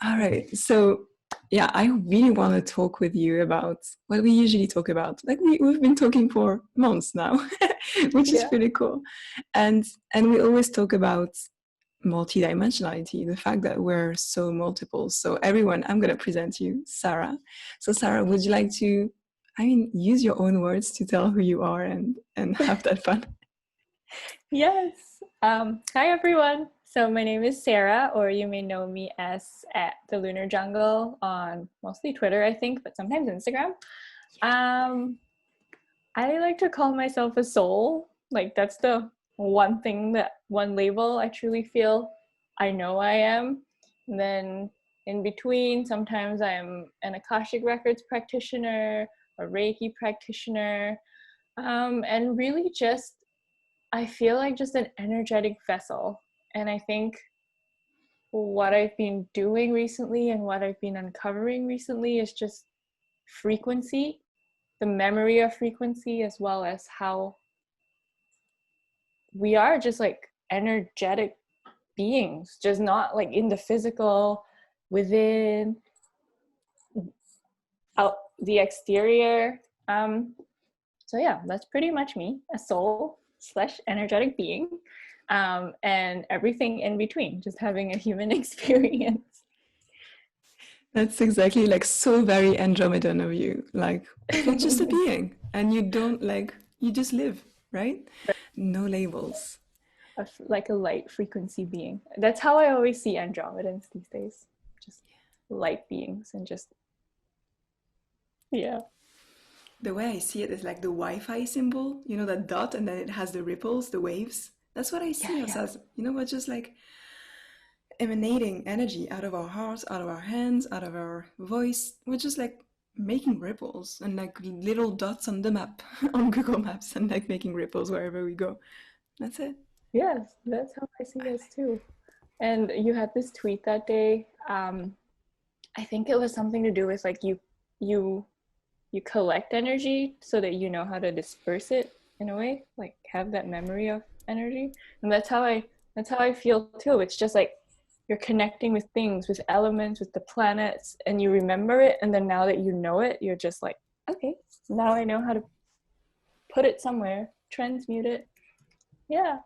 All right. So, yeah, I really want to talk with you about what we usually talk about. Like we've been talking for months now, which is Yeah. pretty cool. And we always talk about multidimensionality, the fact that we're so multiple. So everyone, I'm going to present you Sarah. So Sarah, would you like to, use your own words to tell who you are and have that fun? Yes. Hi, everyone. So my name is Sarah, or you may know me as at the Lunar Jungle on mostly Twitter, I think, but sometimes Instagram. Um, I like to call myself a soul. Like that's the one label I truly feel I know I am. And then in between, sometimes I'm an Akashic Records practitioner, a Reiki practitioner, and really just I feel like just an energetic vessel. And I think what I've been doing recently and what I've been uncovering recently is just frequency, the memory of frequency, as well as how we are just like energetic beings, just not like in the physical, within, out the exterior. So yeah, that's pretty much me, a soul slash energetic being, and everything in between, just having a human experience. That's exactly like so very Andromedan of you. Like you're just a being and you don't like, you just live, right? No labels. Like a light frequency being. That's how I always see Andromedans these days. Just light beings and just, yeah. The way I see it is like the Wi-Fi symbol, you know, that dot and then it has the ripples, the waves. That's what I Yeah, see us yeah. as. You know, we're just like emanating energy out of our hearts, out of our hands, out of our voice. We're just like making ripples and like little dots on the map, on Google Maps, and like making ripples wherever we go. That's it. Yes, that's how I see us too. And you had this tweet that day. I think it was something to do with like you you collect energy so that you know how to disperse it in a way, like have that memory of energy. And that's how I feel too. It's just like you're connecting with things, with elements, with the planets, and you remember it, and then now that you know it, you're just like, okay, now I know how to put it somewhere, transmute it. Yeah.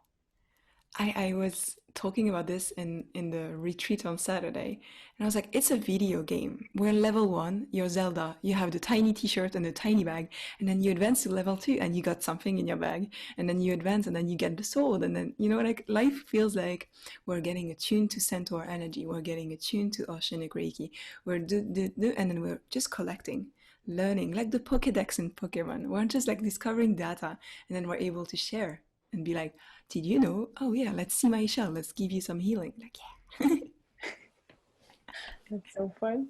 I was talking about this in the retreat on Saturday, and I was like, it's a video game. We're level one, you're Zelda, you have the tiny t-shirt and the tiny bag, and then you advance to level two and you got something in your bag, and then you advance and then you get the sword, and then, you know, like life feels like we're getting attuned to centaur energy, we're getting attuned to oceanic Reiki, and then we're just collecting, learning, like the Pokédex in Pokemon. We're just like discovering data, and then we're able to share and be like, did you know? Oh yeah, let's see my shell. Let's give you some healing. Like, yeah. That's so fun.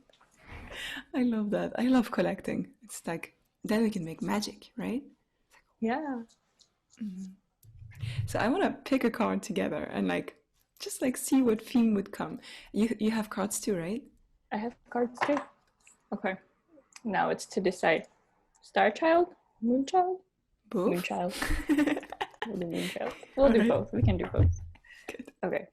I love that. I love collecting. It's like, then we can make magic, right? Yeah. So I want to pick a card together and like, just like see what theme would come. You have cards too, right? I have cards too. Okay. Now it's to decide. Star Child? Moon Child? Moon Both? Child. We'll do Moon Child. We'll All do right. both. We can do both. Good. Okay.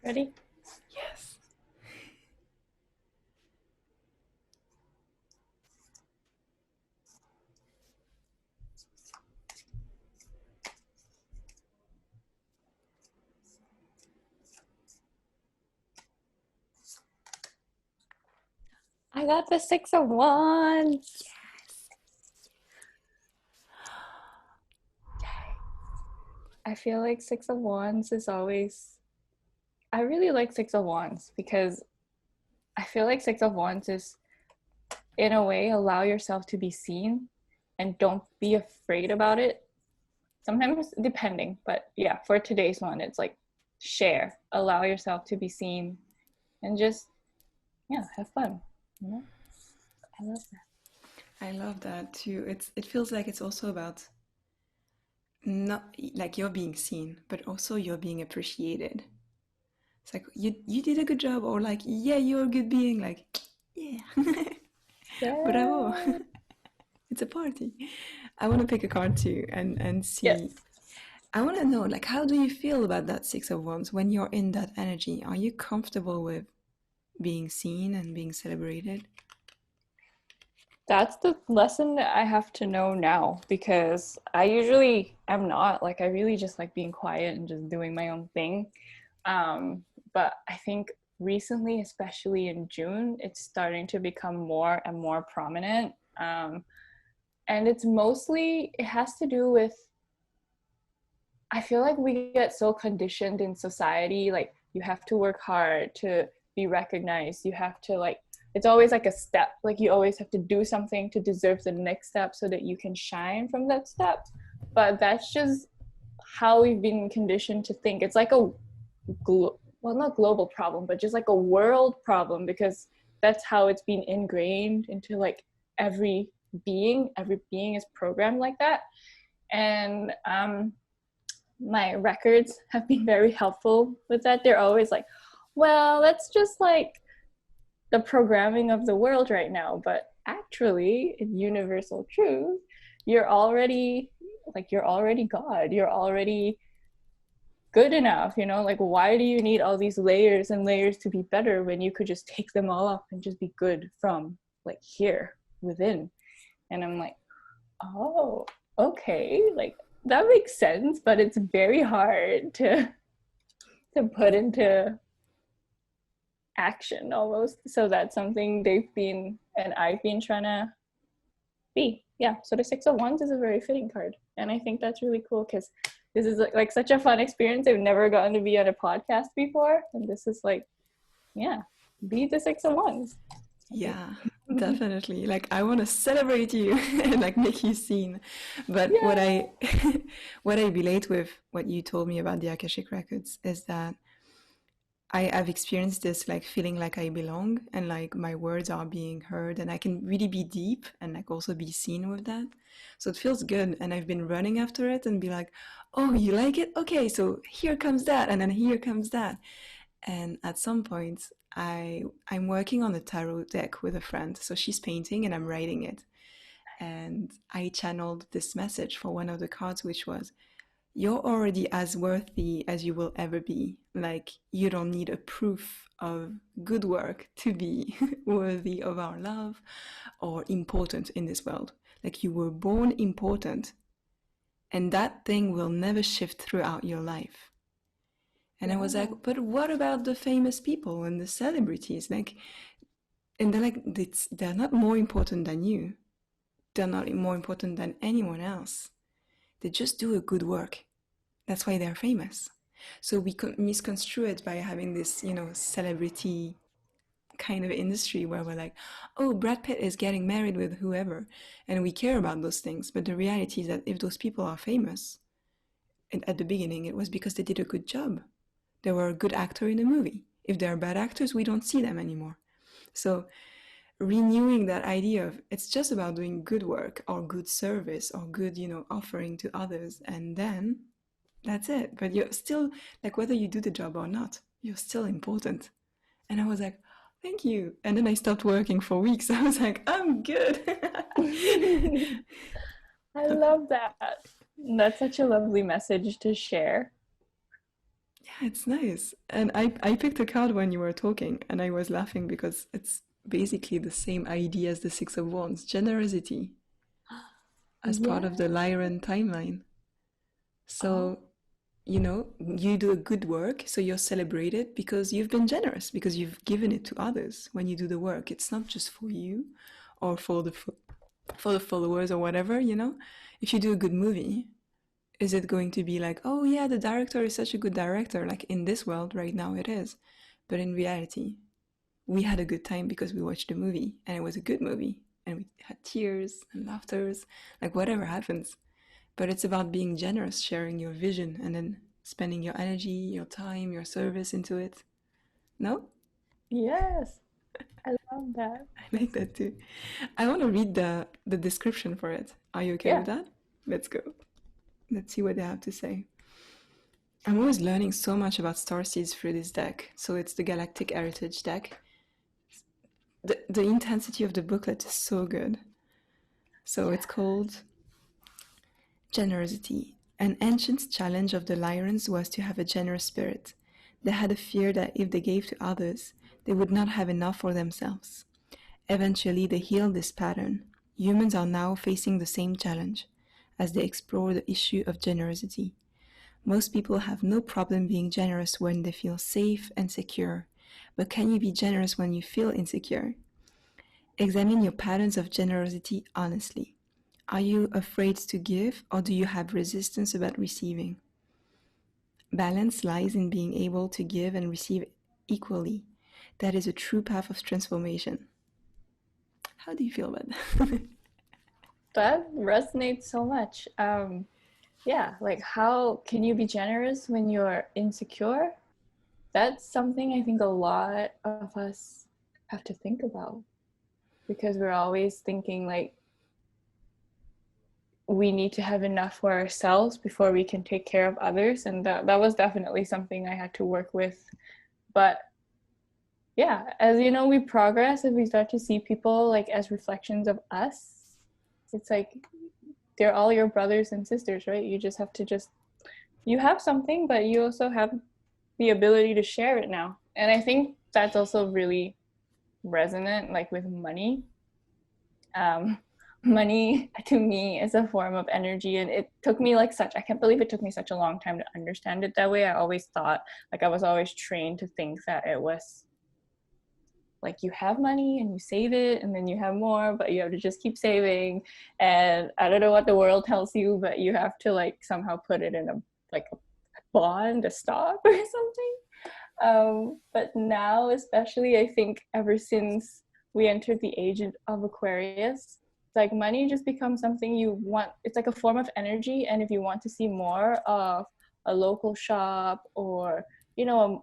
Ready? Yes. I got the Six of Wands. I feel like Six of Wands is always. I really like Six of Wands because I feel like Six of Wands is, in a way, allow yourself to be seen and don't be afraid about it. Sometimes depending, but yeah, for today's one, it's like share, allow yourself to be seen, and just, yeah, have fun. You know? I love that. I love that too. It feels like it's also about not like you're being seen, but also you're being appreciated. It's like you did a good job, or like, yeah, you're a good being. Like, Yeah. Bravo. Yeah. It's a party. I want to pick a card too and see. Yes. I want to know, like, how do you feel about that Six of Wands when you're in that energy? Are you comfortable with being seen and being celebrated? That's the lesson that I have to know now because I usually am not. Like, I really just like being quiet and just doing my own thing. But I think recently, especially in June, it's starting to become more and more prominent. And it's mostly, it has to do with, I feel like we get so conditioned in society, like you have to work hard to be recognized. You have to like, it's always like a step. Like you always have to do something to deserve the next step so that you can shine from that step. But that's just how we've been conditioned to think. It's like a well, not global problem, but just like a world problem because that's how it's been ingrained into like every every being is programmed like that. And my records have been very helpful with that. They're always like, well, that's just like the programming of the world right now. But actually, in universal truth, you're already you're already God. You're already good enough, you know? Like, why do you need all these layers and layers to be better when you could just take them all off and just be good from like here within? And I'm like, oh, okay, like that makes sense, but it's very hard to put into action almost. So that's something they've been and I've been trying to be. Yeah. So the Six of Wands is a very fitting card. And I think that's really cool because this is like such a fun experience. I've never gotten to be on a podcast before. And this is like, yeah, be the Six of Wands. Okay. Yeah, definitely. Like I want to celebrate you and like make you seen. But what Yeah. I what I relate with what you told me about the Akashic records is that I've experienced this like feeling like I belong and like my words are being heard and I can really be deep and like also be seen with that. So it feels good and I've been running after it and be like, oh, you like it? Okay, so here comes that and then here comes that. And at some point I'm working on a tarot deck with a friend. So she's painting and I'm writing it. And I channeled this message for one of the cards, which was, you're already as worthy as you will ever be. Like, you don't need a proof of good work to be worthy of our love or important in this world. Like, you were born important, and that thing will never shift throughout your life. And I was like, Yeah. but what about the famous people and the celebrities? Like, and they're like, they're not more important than you. They're not more important than anyone else. They just do a good work. That's why they're famous. So we misconstrue it by having this, celebrity kind of industry where we're like, oh, Brad Pitt is getting married with whoever, and we care about those things. But the reality is that if those people are famous, and at the beginning it was because they did a good job. They were a good actor in a movie. If they're bad actors, we don't see them anymore. So renewing that idea of it's just about doing good work or good service or good, offering to others, and then that's it. But you're still, like, whether you do the job or not, you're still important. And I was like, thank you. And then I stopped working for weeks. I was like, I'm good. I love that. That's such a lovely message to share. Yeah, it's nice. And I picked a card when you were talking, and I was laughing because it's basically the same idea as the Six of Wands, generosity, as part of the Yeah. Lyran timeline. Oh, So you do a good work, so you're celebrated because you've been generous, because you've given it to others when you do the work. It's not just for you or for the followers or whatever. If you do a good movie, is it going to be like, oh yeah, the director is such a good director? Like in this world right now it is. But in reality, we had a good time because we watched the movie and it was a good movie and we had tears and laughters, like whatever happens. But it's about being generous, sharing your vision, and then spending your energy, your time, your service into it. No? yes. I love that. I like that too. I want to read the description for it. Are you okay Yeah. with that? Let's go. Let's see what they have to say. I'm always learning so much about starseeds through this deck. So it's the Galactic Heritage deck. the intensity of the booklet is so good. So it's Yes. called Generosity. An ancient challenge of the Lyrians was to have a generous spirit. They had a fear that if they gave to others, they would not have enough for themselves. Eventually, they healed this pattern. Humans are now facing the same challenge as they explore the issue of generosity. Most people have no problem being generous when they feel safe and secure. But can you be generous when you feel insecure? Examine your patterns of generosity honestly. Are you afraid to give, or do you have resistance about receiving? Balance lies in being able to give and receive equally. That is a true path of transformation. How do you feel about that? That resonates so much. Yeah, like how can you be generous when you're insecure? That's something I think a lot of us have to think about because we're always thinking like we need to have enough for ourselves before we can take care of others. And that was definitely something I had to work with. But yeah, as you know, we progress as we start to see people like as reflections of us. It's like they're all your brothers and sisters, right? You just have to you have something, but you also have the ability to share it now. And I think that's also really resonant, like with money. Um, money to me is a form of energy, and it took me like such, I can't believe it took me such a long time to understand it that way. I always thought, like, I was always trained to think that it was like you have money and you save it and then you have more, but you have to just keep saving. And I don't know what the world tells you, but you have to like somehow put it in a like a bond, a stock or something. But now, especially, I think ever since we entered the age of Aquarius, it's like money just becomes something you want. It's like a form of energy, and if you want to see more of a local shop or a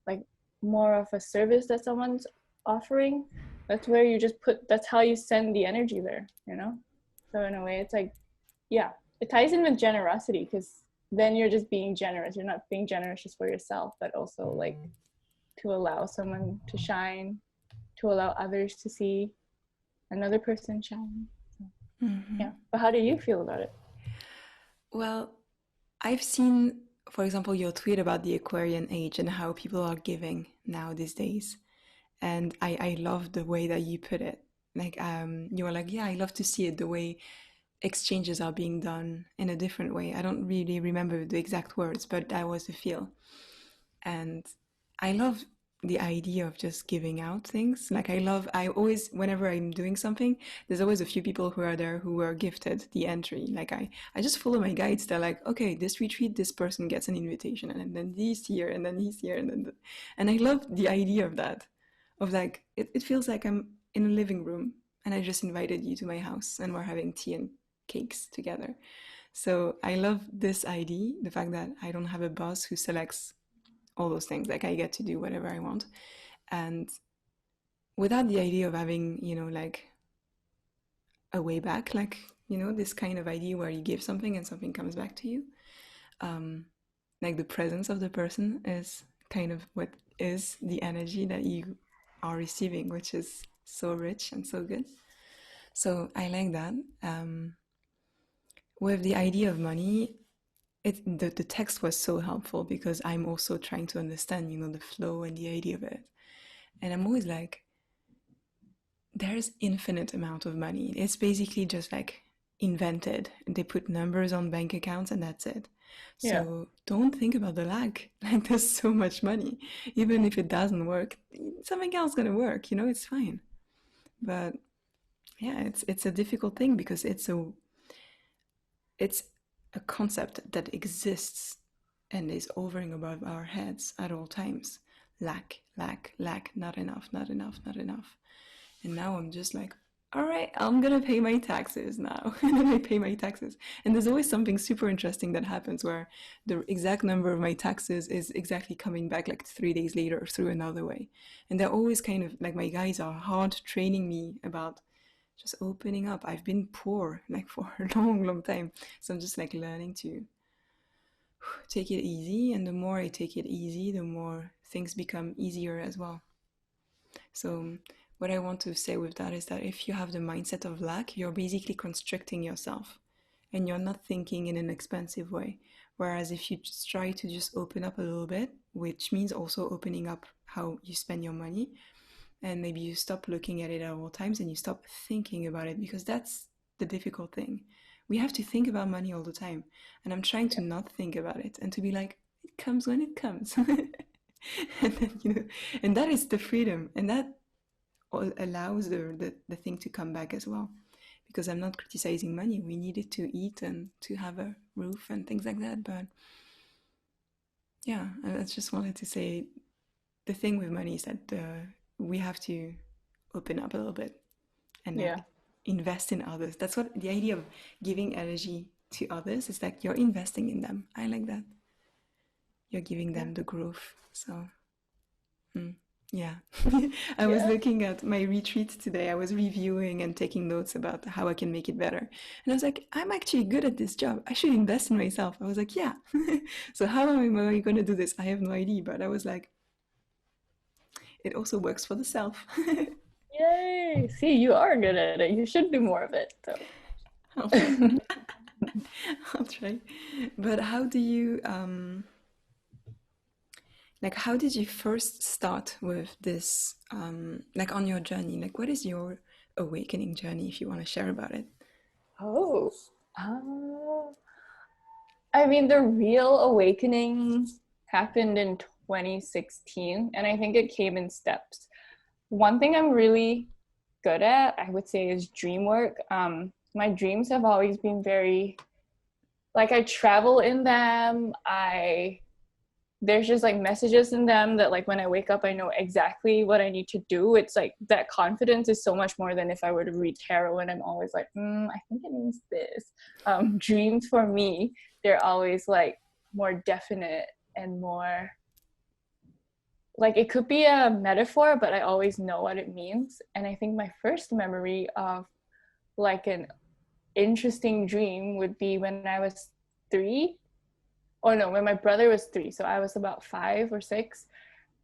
like more of a service that someone's offering, that's where you just put. That's how you send the energy there. So in a way, it's like yeah, it ties in with generosity because then you're just being generous. You're not being generous just for yourself, but also like to allow someone to shine, to allow others to see another person shine. So, yeah. But how do you feel about it? Well, I've seen, for example, your tweet about the Aquarian age and how people are giving now these days. And I love the way that you put it. Like, you were like, yeah, I love to see it the way exchanges are being done in a different way. I don't really remember the exact words, but that was the feel. And I love the idea of just giving out things. Like I always, whenever I'm doing something, there's always a few people who are there who were gifted the entry. Like I just follow my guides. They're like, okay, this retreat, this person gets an invitation, and then he's here, and then he's here, and then, and I love the idea of that, of like, it feels like I'm in a living room, and I just invited you to my house, and we're having tea and cakes together. So I love this idea, the fact that I don't have a boss who selects all those things. Like I get to do whatever I want. And without the idea of having, like a way back, like, this kind of idea where you give something and something comes back to you. Um, like the presence of the person is kind of what is the energy that you are receiving, which is so rich and so good. So I like that. With the idea of money, the text was so helpful because I'm also trying to understand, the flow and the idea of it. And I'm always like, there's infinite amount of money. It's basically just like invented. They put numbers on bank accounts and that's it. Yeah. So don't think about the lack. Like there's so much money. Even if it doesn't work, something else gonna work, it's fine. But yeah, it's a difficult thing because it's a concept that exists and is hovering above our heads at all times. Lack, lack, lack, not enough, not enough, not enough. And now I'm just like, all right, I'm gonna pay my taxes now. And then I pay my taxes. And there's always something super interesting that happens where the exact number of my taxes is exactly coming back like 3 days later through another way. And they're always kind of like my guys are hard training me about just opening up. I've been poor like for a long, long time. So I'm just like learning to take it easy. And the more I take it easy, the more things become easier as well. So what I want to say with that is that if you have the mindset of lack, you're basically constricting yourself and you're not thinking in an expansive way. Whereas if you just try to just open up a little bit, which means also opening up how you spend your money, and maybe you stop looking at it at all times and you stop thinking about it, because that's the difficult thing. We have to think about money all the time, and I'm trying to not think about it and to be like, it comes when it comes. And then, and that is the freedom, and that allows the thing to come back as well, because I'm not criticizing money. We need it to eat and to have a roof and things like that. But yeah, I just wanted to say the thing with money is that we have to open up a little bit and Yeah. like invest in others. That's what the idea of giving energy to others is, like you're investing in them. I like that. You're giving Yeah. them the growth. So yeah. I was Yeah. looking at my retreat today. I was reviewing and taking notes about how I can make it better. And I was like, I'm actually good at this job. I should invest in myself. I was like, yeah. So how am I going to do this? I have no idea. But I was like, it also works for the self. Yay! See, you are good at it. You should do more of it. So. I'll try. I'll try. But how do you, like, how did you first start with this, like, on your journey? Like, what is your awakening journey, if you want to share about it? Oh. Uh, I mean, the real awakening happened in 2016, and I think it came in steps. One thing I'm really good at, I would say, is dream work. My dreams have always been very, like, I travel in them. There's just like messages in them that, like, when I wake up, I know exactly what I need to do. It's like that confidence is so much more than if I were to read tarot and I'm always like, I think it means this. Dreams for me, they're always like more definite and more like, it could be a metaphor, but I always know what it means. And I think my first memory of like an interesting dream would be when I was 3. Oh no, when my brother was 3. So I was about 5 or 6.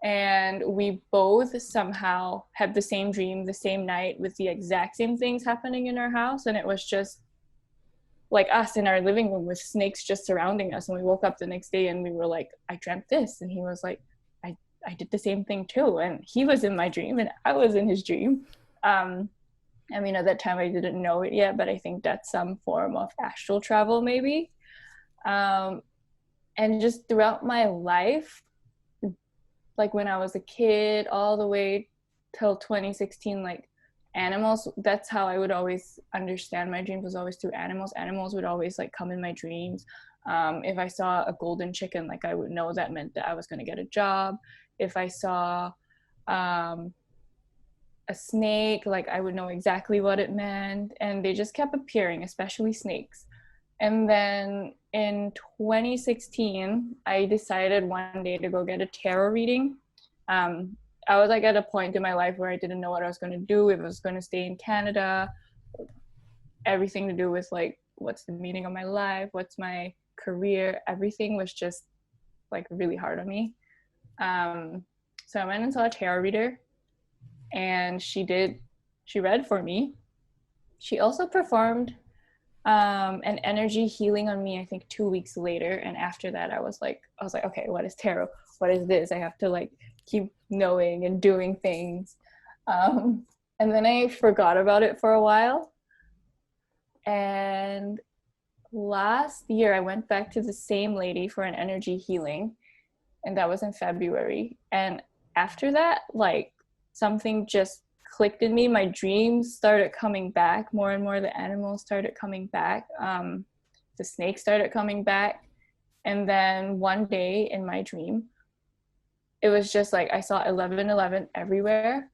And we both somehow had the same dream the same night with the exact same things happening in our house. And it was just like us in our living room with snakes just surrounding us. And we woke up the next day and we were like, I dreamt this. And he was like, I did the same thing too. And he was in my dream and I was in his dream. I mean, at that time I didn't know it yet, but I think that's some form of astral travel maybe. And just throughout my life, like when I was a kid all the way till 2016, like animals, that's how I would always understand my dreams, was always through animals. Animals would always like come in my dreams. If I saw a golden chicken, like I would know that meant that I was going to get a job. If I saw a snake, like I would know exactly what it meant. And they just kept appearing, especially snakes. And then in 2016, I decided one day to go get a tarot reading. I was like at a point in my life where I didn't know what I was going to do, if I was going to stay in Canada, everything to do with like, what's the meaning of my life, what's my career, everything was just like really hard on me. So I went and saw a tarot reader, and she read for me. She also performed an energy healing on me, I think 2 weeks later. And after that, I was like, okay, what is tarot? What is this? I have to like keep knowing and doing things. And then I forgot about it for a while. And last year, I went back to the same lady for an energy healing, and that was in February. And after that, like something just clicked in me. My dreams started coming back more and more. The animals started coming back. The snakes started coming back. And then one day in my dream, it was just like I saw 1111 everywhere.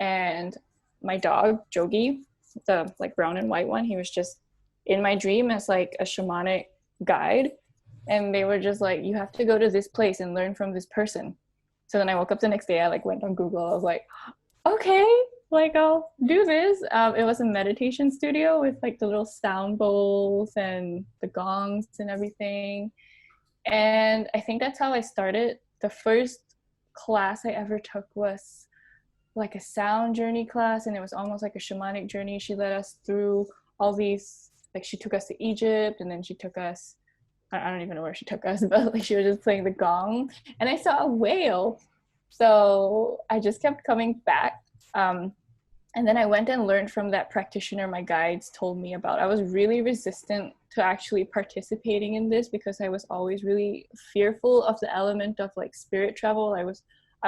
And my dog, Jogi, the like brown and white one, he was just in my dream as like a shamanic guide. And they were just like, you have to go to this place and learn from this person. So then I woke up the next day, I like went on Google. I was like, okay, like I'll do this. It was a meditation studio with like the little sound bowls and the gongs and everything. And I think that's how I started. The first class I ever took was like a sound journey class, and it was almost like a shamanic journey. She led us through all these, like she took us to Egypt, and then she took us, I don't even know where she took us, but like she was just playing the gong, and I saw a whale. So I just kept coming back. And then I went and learned from that practitioner my guides told me about. I was really resistant to actually participating in this because I was always really fearful of the element of like spirit travel. I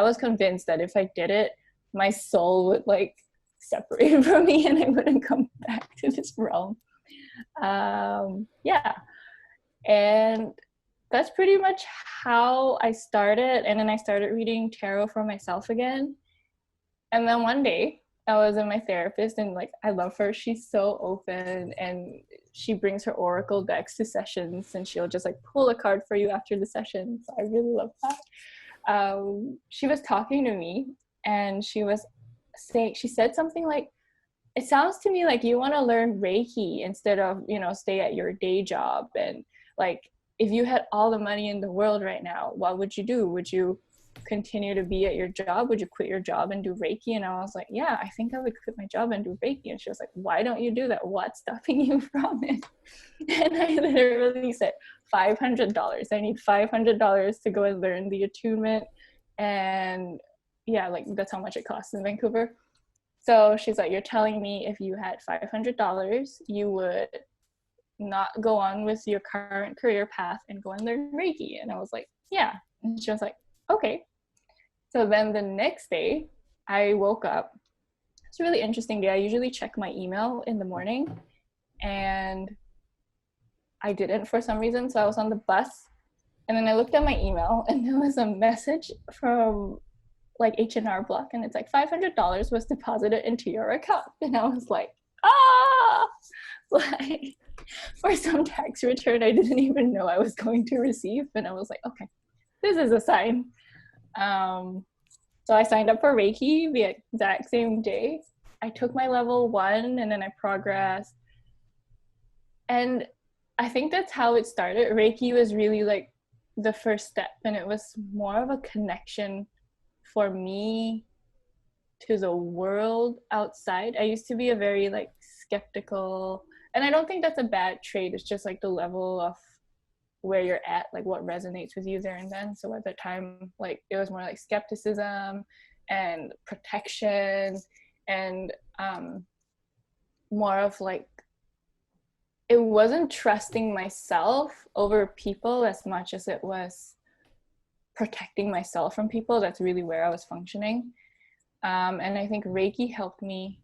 was convinced that if I did it, my soul would like separate from me and I wouldn't come back to this realm. Yeah. And that's pretty much how I started. And then I started reading tarot for myself again. And then one day I was with my therapist, and like I love her. She's so open, and she brings her oracle decks to sessions, and she'll just like pull a card for you after the session. So I really love that. She was talking to me, and she said something like, it sounds to me like you want to learn Reiki instead of, you know, stay at your day job. And like, if you had all the money in the world right now, what would you do? Would you continue to be at your job? Would you quit your job and do Reiki? And I was like, yeah, I think I would quit my job and do Reiki. And she was like, why don't you do that? What's stopping you from it? And I literally said, $500. I need $500 to go and learn the attunement. And yeah, like that's how much it costs in Vancouver. So she's like, you're telling me if you had $500, you would not go on with your current career path and go and learn Reiki? And I was like, yeah. And she was like, okay. So then the next day I woke up. It's a really interesting day. I usually check my email in the morning, and I didn't for some reason. So I was on the bus, and then I looked at my email, and there was a message from like H&R Block, and it's like $500 was deposited into your account. And I was like, ah, like for some tax return I didn't even know I was going to receive. And I was like, okay, this is a sign. So I signed up for Reiki the exact same day. I took my level 1, and then I progressed. And I think that's how it started. Reiki was really like the first step, and it was more of a connection for me to the world outside. I used to be a very like skeptical, and I don't think that's a bad trait. It's just like the level of where you're at, like what resonates with you there and then. So at the time, like it was more like skepticism and protection, and more of like, it wasn't trusting myself over people as much as it was protecting myself from people. That's really where I was functioning. And I think Reiki helped me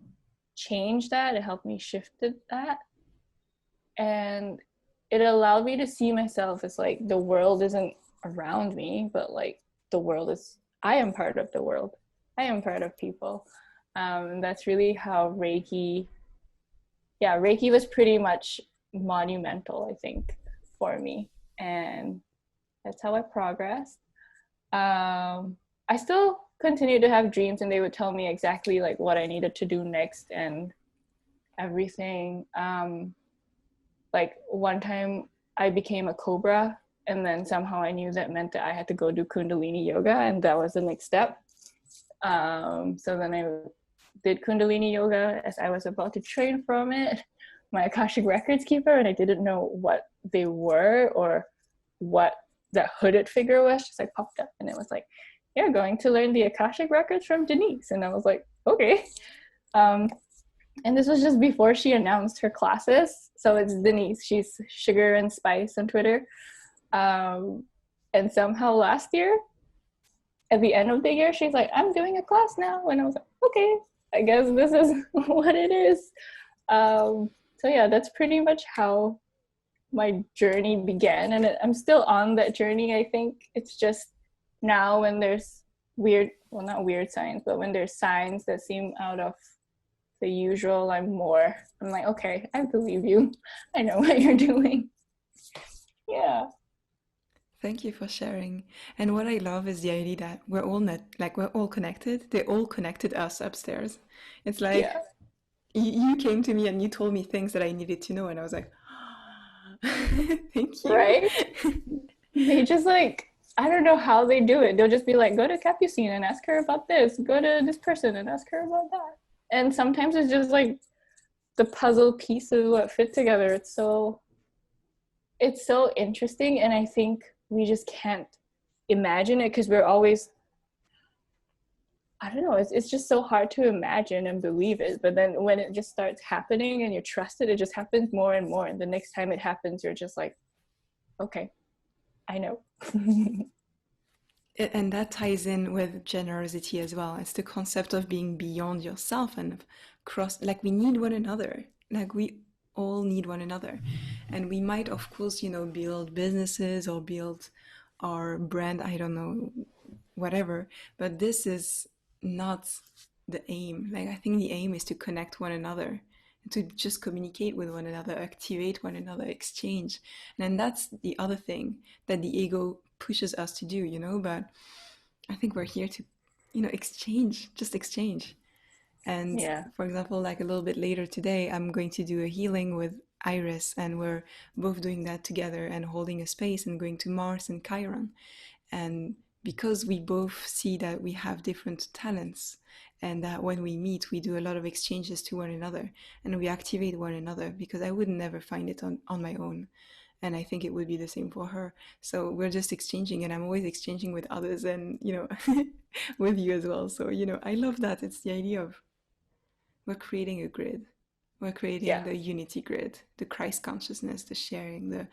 change that. It helped me shift that. And it allowed me to see myself as like, the world isn't around me, but like the world is, I am part of the world. I am part of people. And that's really how Reiki was pretty much monumental, I think, for me. And that's how I progressed. I still continue to have dreams, and they would tell me exactly like what I needed to do next and everything. Like one time I became a cobra, and then somehow I knew that meant that I had to go do Kundalini yoga, and that was the next step. So then I did Kundalini yoga as I was about to train from it. My Akashic Records keeper, and I didn't know what they were or what that hooded figure was, just like popped up, and it was like, you're going to learn the Akashic Records from Denise. And I was like, okay. And this was just before she announced her classes. So it's Denise. She's Sugar and Spice on Twitter. And somehow last year, at the end of the year, she's like, I'm doing a class now. And I was like, okay, I guess this is what it is. So yeah, that's pretty much how my journey began. And I'm still on that journey, I think. It's just now when there's not weird signs, but when there's signs that seem out of the usual, I'm like, okay, I believe you. I know what you're doing. Yeah. Thank you for sharing. And what I love is the idea that we're all connected. They all connected us upstairs. It's like, Yeah. You came to me and you told me things that I needed to know, and I was like, thank you. Right? They just like I don't know how they do it. They'll just be like, go to Capucine and ask her about this, go to this person and ask her about that. And sometimes it's just like the puzzle pieces what fit together. It's so interesting, and I think we just can't imagine it because we're always, I don't know, it's just so hard to imagine and believe it. But then when it just starts happening and you trust it, it just happens more and more. And the next time it happens, you're just like, okay, I know. And that ties in with generosity as well. It's the concept of being beyond yourself and of cross, like we need one another. Like we all need one another. And we might, of course, build businesses or build our brand, I don't know, whatever. But this is not the aim. Like I think the aim is to connect one another, to just communicate with one another, activate one another, exchange. And then that's the other thing that the ego pushes us to do. But I think we're here to, exchange, just exchange. And Yeah. for example, like a little bit later today, I'm going to do a healing with Iris, and we're both doing that together and holding a space and going to Mars and Chiron. And because we both see that we have different talents and that when we meet, we do a lot of exchanges to one another and we activate one another, because I would never find it on my own. And I think it would be the same for her. So we're just exchanging, and I'm always exchanging with others and, with you as well. So, I love that. It's the idea of we're creating a grid. We're creating Yeah. the unity grid, the Christ consciousness, the sharing,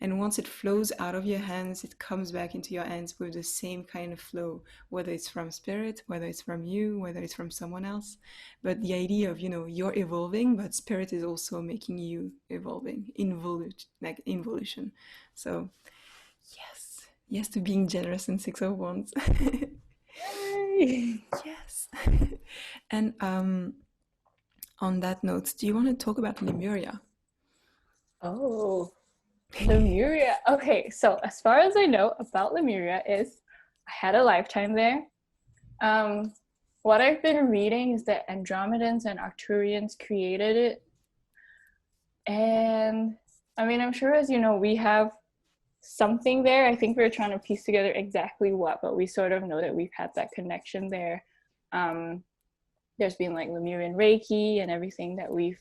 and once it flows out of your hands, it comes back into your hands with the same kind of flow, whether it's from spirit, whether it's from you, whether it's from someone else. But the idea of, you're evolving, but spirit is also making you evolving, like involution. So, yes, yes to being generous in Six of Wands. Yay. Yes. And on that note, do you want to talk about Lemuria? Oh, Lemuria. Okay, so as far as I know about Lemuria is I had a lifetime there. Um, what I've been reading is that Andromedans and Arcturians created it. And I mean, I'm sure, as you know, we have something there. I think we're trying to piece together exactly what, but we sort of know that we've had that connection there. Um, there's been like Lemurian Reiki and everything that we've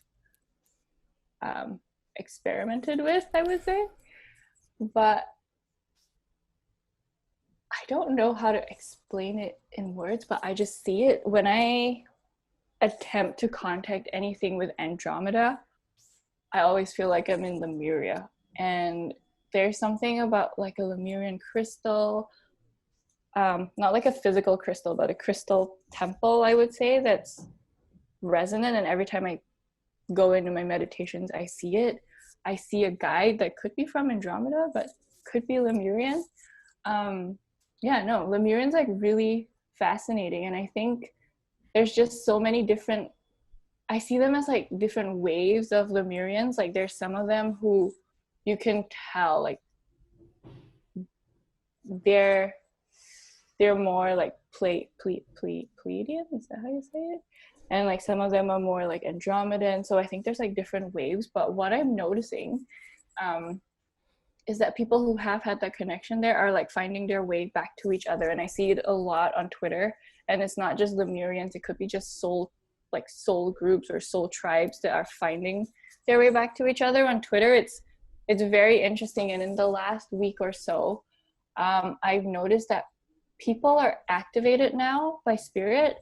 experimented with, I would say. But I don't know how to explain it in words, but I just see it when I attempt to contact anything with Andromeda. I always feel like I'm in Lemuria. And there's something about like a Lemurian crystal, not like a physical crystal, but a crystal temple, I would say, that's resonant. And every time I go into my meditations, I see it. I see a guide that could be from Andromeda, but could be Lemurian. Yeah, no, Lemurian's like really fascinating. And I think there's just so many different, I see them as like different waves of Lemurians. Like there's some of them who you can tell like they're more like Pleiadian, is that how you say it? And like some of them are more like Andromedan. So I think there's like different waves. But what I'm noticing is that people who have had that connection there are like finding their way back to each other. And I see it a lot on Twitter. And it's not just Lemurians, it could be just soul groups or soul tribes that are finding their way back to each other on Twitter. It's very interesting. And in the last week or so, I've noticed that people are activated now by spirit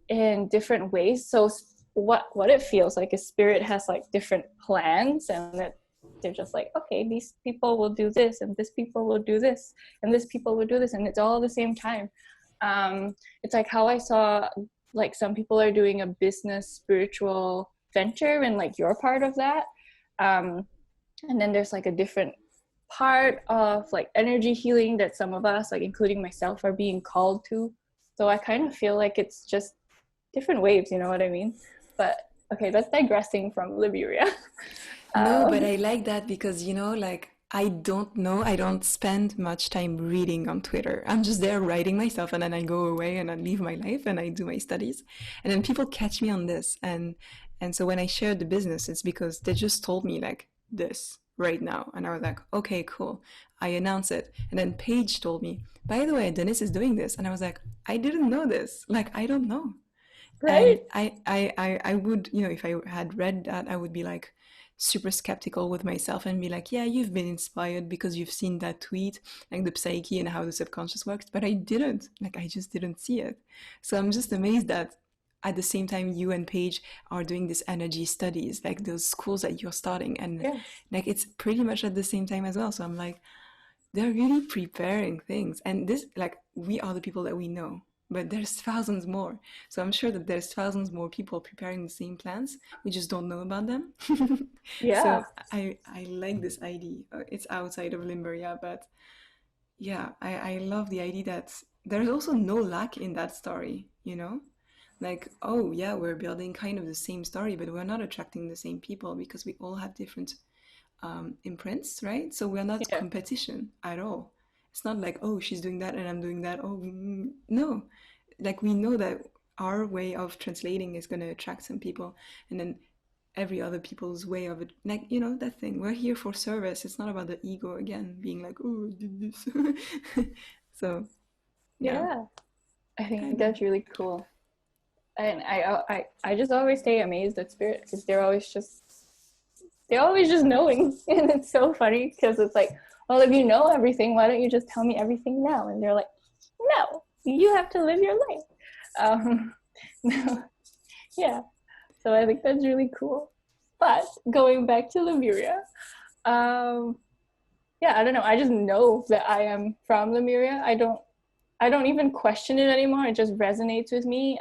in different ways. So what it feels like is spirit has like different plans, and that they're just like, okay, these people will do this, and this people will do this, and this people will do this, and it's all at the same time. It's like how I saw like some people are doing a business spiritual venture, and like you're part of that. And then there's like a different part of like energy healing that some of us, like including myself, are being called to. So I kind of feel like it's just different waves, you know what I mean? But okay, that's digressing from Lemuria. No, but I like that because, like, I don't know, I don't spend much time reading on Twitter. I'm just there writing myself, and then I go away and I live my life and I do my studies. And then people catch me on this. And so when I shared the business, it's because they just told me like this right now. And I was like, okay, cool. I announce it. And then Paige told me, by the way, Dennis is doing this. And I was like, I didn't know this. Like, I don't know. Right? And I would, if I had read that, I would be like super skeptical with myself and be like, yeah, you've been inspired because you've seen that tweet, like the psyche and how the subconscious works. But I didn't. Like, I just didn't see it. So I'm just amazed that at the same time you and Paige are doing this energy studies, like those schools that you're starting, and Yes. like it's pretty much at the same time as well. So I'm like, they're really preparing things, and this, like, we are the people that we know, but there's thousands more. So I'm sure that there's thousands more people preparing the same plans. We just don't know about them. Yeah. So I like this idea. It's outside of Limberia, but yeah, I love the idea that there's also no lack in that story. Like, oh yeah, we're building kind of the same story, but we're not attracting the same people because we all have different imprints, right? So we're not Yeah. competition at all. It's not like, oh, she's doing that and I'm doing that. Oh, no. Like, we know that our way of translating is going to attract some people, and then every other people's way of it, like, that thing. We're here for service. It's not about the ego again, being like, oh, I did this. So, yeah, Yeah. I I think love that's really cool. And I just always stay amazed at spirit because they're always just knowing. And it's so funny because it's like, well, if you know everything, why don't you just tell me everything now? And they're like, no, you have to live your life. Um, no, yeah. So I think that's really cool. But going back to Lemuria, um, yeah, I don't know. I just know that I am from Lemuria. I don't even question it anymore. It just resonates with me.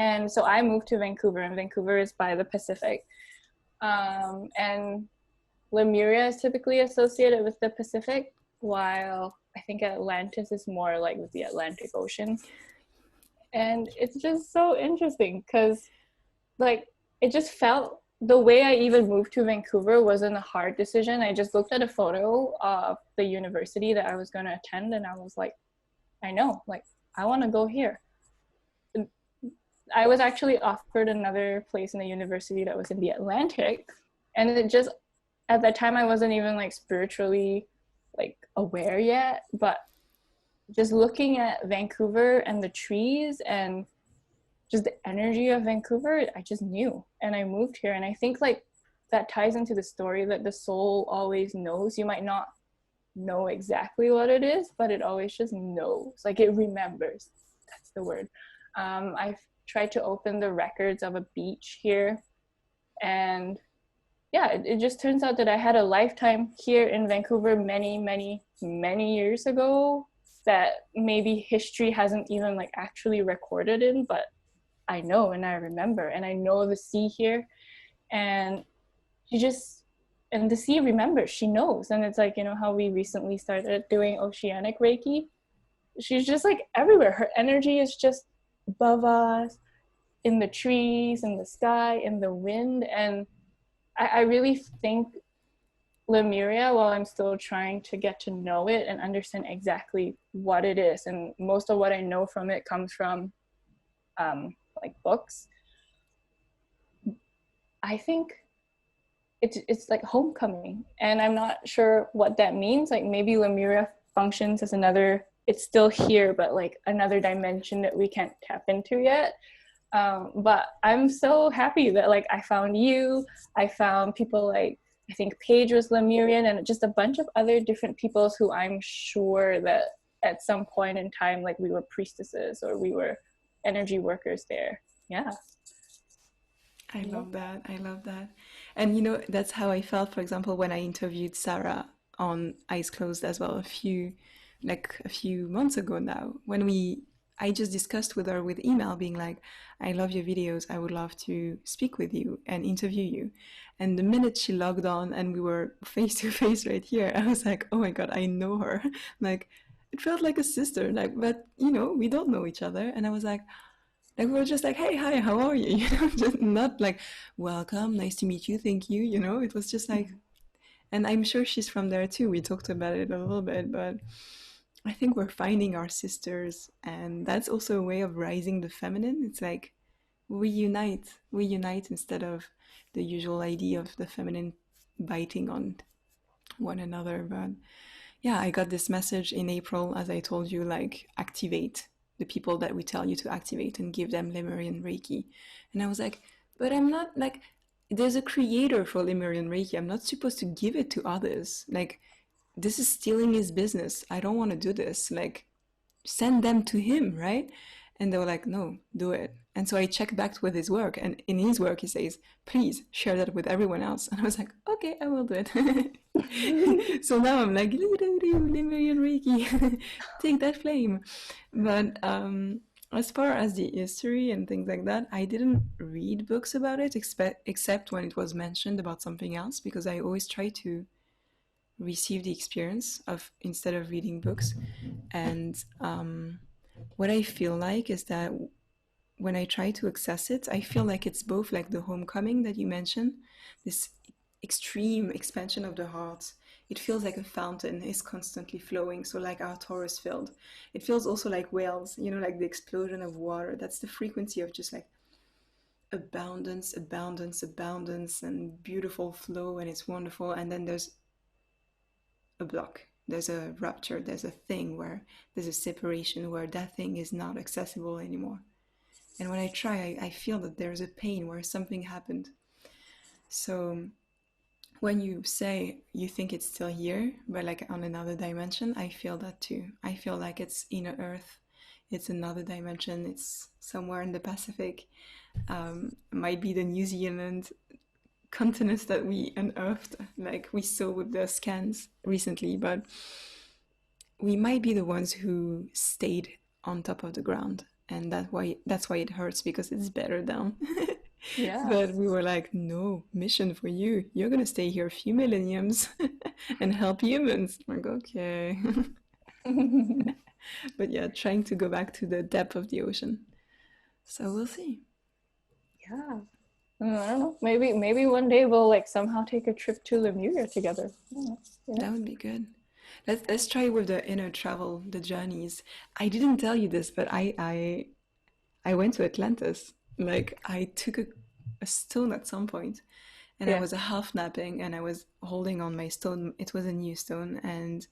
And so I moved to Vancouver, and Vancouver is by the Pacific. And Lemuria is typically associated with the Pacific, while I think Atlantis is more like with the Atlantic Ocean. And it's just so interesting because, like, it just felt the way I even moved to Vancouver wasn't a hard decision. I just looked at a photo of the university that I was going to attend, and I was like, I know, like, I want to go here. I was actually offered another place in the university that was in the Atlantic, and it just, at that time I wasn't even like spiritually like aware yet, but just looking at Vancouver and the trees and just the energy of Vancouver, I just knew, and I moved here. And I think like that ties into the story that the soul always knows. You might not know exactly what it is, but it always just knows, like it remembers. That's the word. I've tried to open the records of a beach here, and yeah, it just turns out that I had a lifetime here in Vancouver many, many, many years ago that maybe history hasn't even like actually recorded in, but I know and I remember, and I know the sea here, and she just, and the sea remembers, she knows. And it's like, how we recently started doing oceanic Reiki. She's just like everywhere. Her energy is just above us, in the trees, in the sky, in the wind. And I really think Lemuria, while I'm still trying to get to know it and understand exactly what it is, and most of what I know from it comes from like books, I think it's like homecoming, and I'm not sure what that means. Like maybe Lemuria functions as another, it's still here, but like another dimension that we can't tap into yet. But I'm so happy that like I found you, I found people like, I think Paige was Lemurian, and just a bunch of other different peoples who I'm sure that at some point in time, like we were priestesses or we were energy workers there. Yeah. I I love love that. that. I love that. And that's how I felt, for example, when I interviewed Sarah on Eyes Closed as well, a few months ago now, when I just discussed with her with email, being like, I love your videos. I would love to speak with you and interview you. And the minute she logged on and we were face to face right here, I was like, oh my God, I know her. Like, it felt like a sister, like, but we don't know each other. And I was like, we were just like, hey, hi, how are you? Just not like, welcome, nice to meet you, thank you. It was just like, and I'm sure she's from there too. We talked about it a little bit, but I think we're finding our sisters, and that's also a way of rising the feminine. It's like we unite instead of the usual idea of the feminine biting one another. But yeah, I got this message in April, as I told you, like activate the people that we tell you to activate and give them Lemurian Reiki. And I was like, but I'm not like, there's a creator for Lemurian Reiki. I'm not supposed to give it to others. Like, this is stealing his business. I don't want to do this. Like, send them to him, right? And they were like, no, do it. And so I checked back with his work, and in his work, he says, please share that with everyone else. And I was like, okay, I will do it. So now I'm like, Lemurian Reiki, take that flame. But as far as the history and things like that, I didn't read books about it, except when it was mentioned about something else, because I always try to receive the experience of instead of reading books. And what I feel like is that when I try to access it, I feel like it's both like the homecoming that you mentioned, this extreme expansion of the heart. It feels like a fountain is constantly flowing, so like our Taurus field. It feels also like whales, you know, like the explosion of water. That's the frequency of just like abundance, abundance, abundance, and beautiful flow, and it's wonderful. And then there's a block, there's a rupture, there's a thing where there's a separation where that thing is not accessible anymore. And when I try, I feel that there's a pain where something happened. So when you say you think it's still here, but like on another dimension, I feel that too. I feel like it's inner Earth. It's another dimension. It's somewhere in the Pacific. Might be the New Zealand continents that we unearthed, like we saw with the scans recently, but we might be the ones who stayed on top of the ground, and that's why it hurts, because it's better down. But Yes. we were like, no, mission for you. You're gonna stay here a few millenniums and help humans. Like, okay. But yeah, trying to go back to the depth of the ocean. So we'll see. Yeah. I don't know. Maybe one day we'll like somehow take a trip to Lemuria together. Yeah. That would be good. Let's try with the inner travel, the journeys. I didn't tell you this, but I went to Atlantis. Like I took a stone at some point, and I Yeah. was half napping, and I was holding on my stone. It was a new stone, and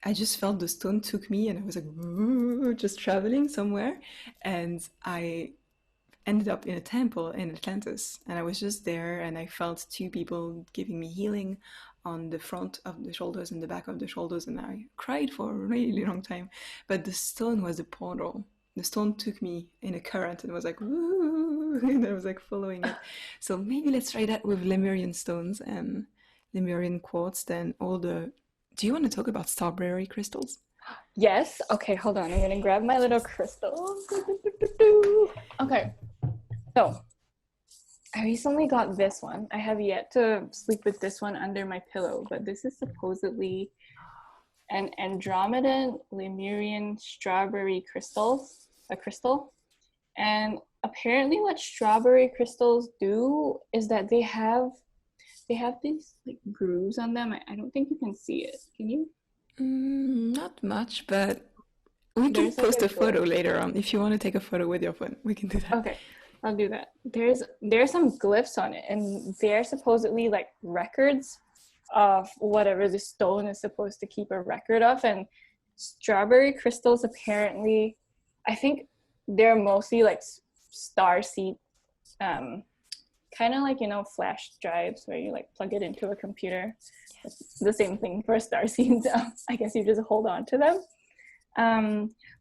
I just felt the stone took me, and I was like, "Woo," just traveling somewhere, and I ended up in a temple in Atlantis, and I was just there, and I felt two people giving me healing on the front of the shoulders and the back of the shoulders, and I cried for a really long time. But the stone was a portal. The stone took me in a current and was like, woo, and I was like following it. So maybe let's try that with Lemurian stones and Lemurian quartz. Then all the. Do you want to talk about starberry crystals? Yes. Okay, hold on. I'm gonna grab my little crystal. Okay. So I recently got this one. I have yet to sleep with this one under my pillow, but this is supposedly an Andromedan Lemurian strawberry a crystal. And apparently what strawberry crystals do is that they have these like grooves on them. I don't think you can see it. Can you? Not much, but we can There's like post a a photo glyph. later on. If you want to take a photo with your phone, we can do that. Okay, I'll do that. There's some glyphs on it, and they're supposedly like records of whatever the stone is supposed to keep a record of. And strawberry crystals apparently, I think they're mostly like starseed, um, kind of like flash drives where you like plug it into a computer. It's the same thing for starseeds. I guess you just hold on to them.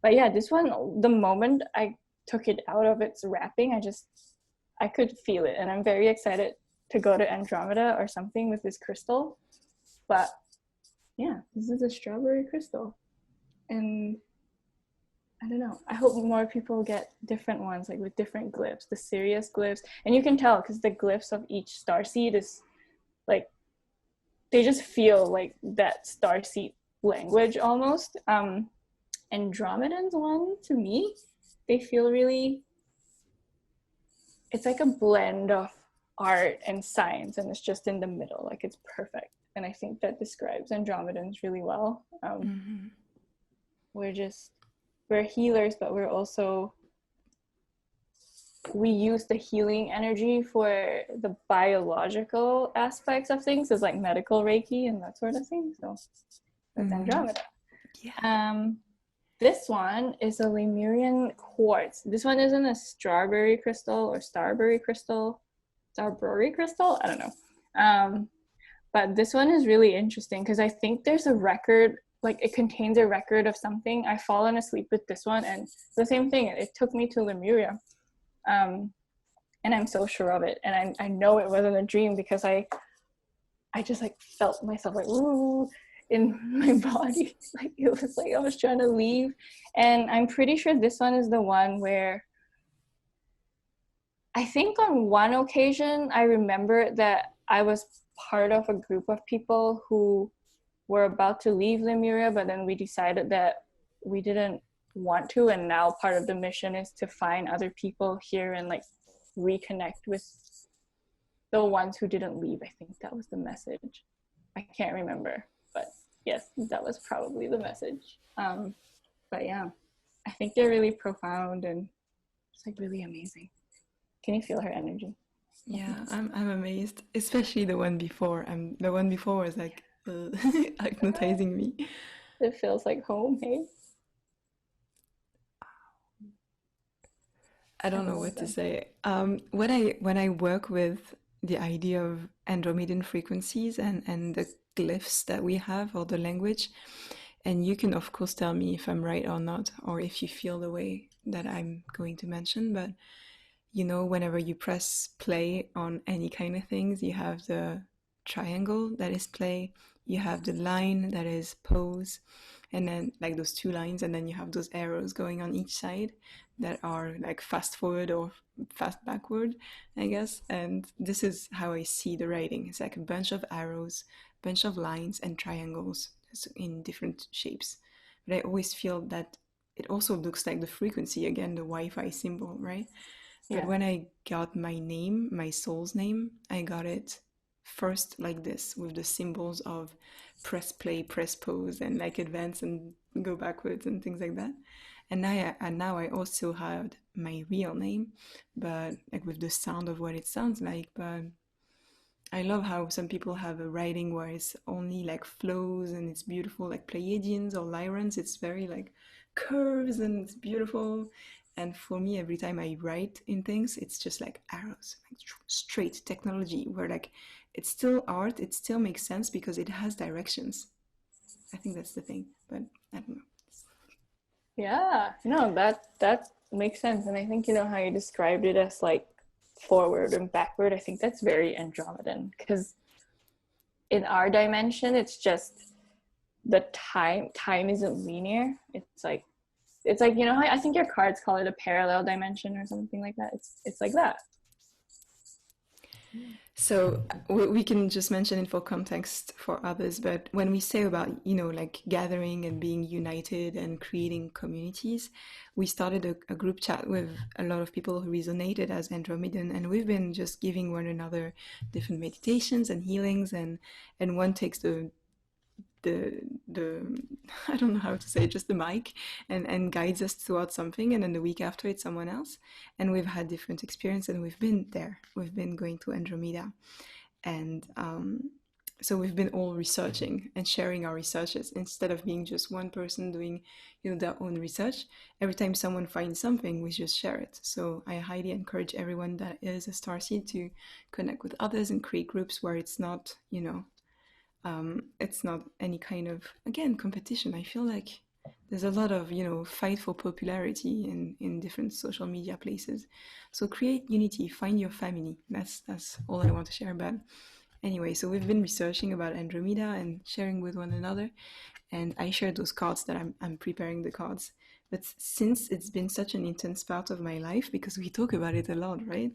But yeah, this one, the moment I took it out of its wrapping, I could feel it, and I'm very excited to go to Andromeda or something with this crystal. But yeah, this is a strawberry crystal, and I don't know. I hope more people get different ones, like with different glyphs, the Sirius glyphs, and you can tell because the glyphs of each starseed is like they just feel like that starseed language almost. Andromedan's one, to me, they feel really, it's like a blend of art and science, and it's just in the middle, like it's perfect. And I think that describes Andromedans really well. We're healers, but we're also we use the healing energy for the biological aspects of things, as like medical Reiki and that sort of thing. So that's Mm-hmm. Andromeda. Yeah. Um, this one is a Lemurian quartz. This one isn't a strawberry crystal or starberry crystal. Starberry crystal? I don't know. But this one is really interesting because I think there's a record, like it contains a record of something. I've fallen asleep with this one, and the same thing. It took me to Lemuria, um, and I'm so sure of it. And I know it wasn't a dream because I just like felt myself like ooh in my body. Like it was like I was trying to leave, and I'm pretty sure this one is the one where I think on one occasion I remember that I was part of a group of people who were about to leave Lemuria, but then we decided that we didn't want to, and now part of the mission is to find other people here and like reconnect with the ones who didn't leave. I think that was the message. I can't remember, but yes, that was probably the message. But yeah, I think they're really profound and it's like really amazing. Can you feel her energy? Yeah, I'm amazed, especially the one before. The one before was like hypnotizing me. It feels like home, hey? I I don't know love what to them. say. When I work with the idea of Andromedan frequencies and the glyphs that we have or the language, and you can of course tell me if I'm right or not, or if you feel the way that I'm going to mention, but whenever you press play on any kind of things, you have the triangle that is play, you have the line that is pose, and then like those two lines, and then you have those arrows going on each side that are like fast forward or fast backward, I guess. And this is how I see the writing. It's like a bunch of arrows, bunch of lines, and triangles in different shapes. But I always feel that it also looks like the frequency again, the Wi-Fi symbol, right? But Yeah. when I got my name, my soul's name, I got it first like this with the symbols of press play, press pause, and like advance and go backwards and things like that. And now I also had my real name, but like with the sound of what it sounds like. But I love how some people have a writing where it's only like flows and it's beautiful, like Pleiadians or Lyrans. It's very like curves and it's beautiful. And for me, every time I write in things, it's just like arrows, like straight technology, where like it's still art, it still makes sense because it has directions. I think that's the thing, but I don't know. Yeah. No, that makes sense. And I think you know how you described it as like forward and backward. I think that's very Andromedan because in our dimension, it's just the time isn't linear. It's like you know how I think your cards call it a parallel dimension or something like that. It's like that. So we can just mention it for context for others, but when we say about, like gathering and being united and creating communities, we started a group chat with a lot of people who resonated as Andromedan, and we've been just giving one another different meditations and healings, and one takes the I don't know how to say it, just the mic and guides us towards something, and then the week after it's someone else, and we've had different experience, and we've been there, we've been going to Andromeda, and so we've been all researching and sharing our researches instead of being just one person doing their own research. Every time someone finds something, we just share it. So I highly encourage everyone that is a starseed to connect with others and create groups where it's not any kind of, again, competition. I feel like there's a lot of fight for popularity in different social media places. So create unity, find your family. That's all I want to share about. Anyway, so we've been researching about Andromeda and sharing with one another, and I shared those cards that I'm preparing the cards. But since it's been such an intense part of my life, because we talk about it a lot, right?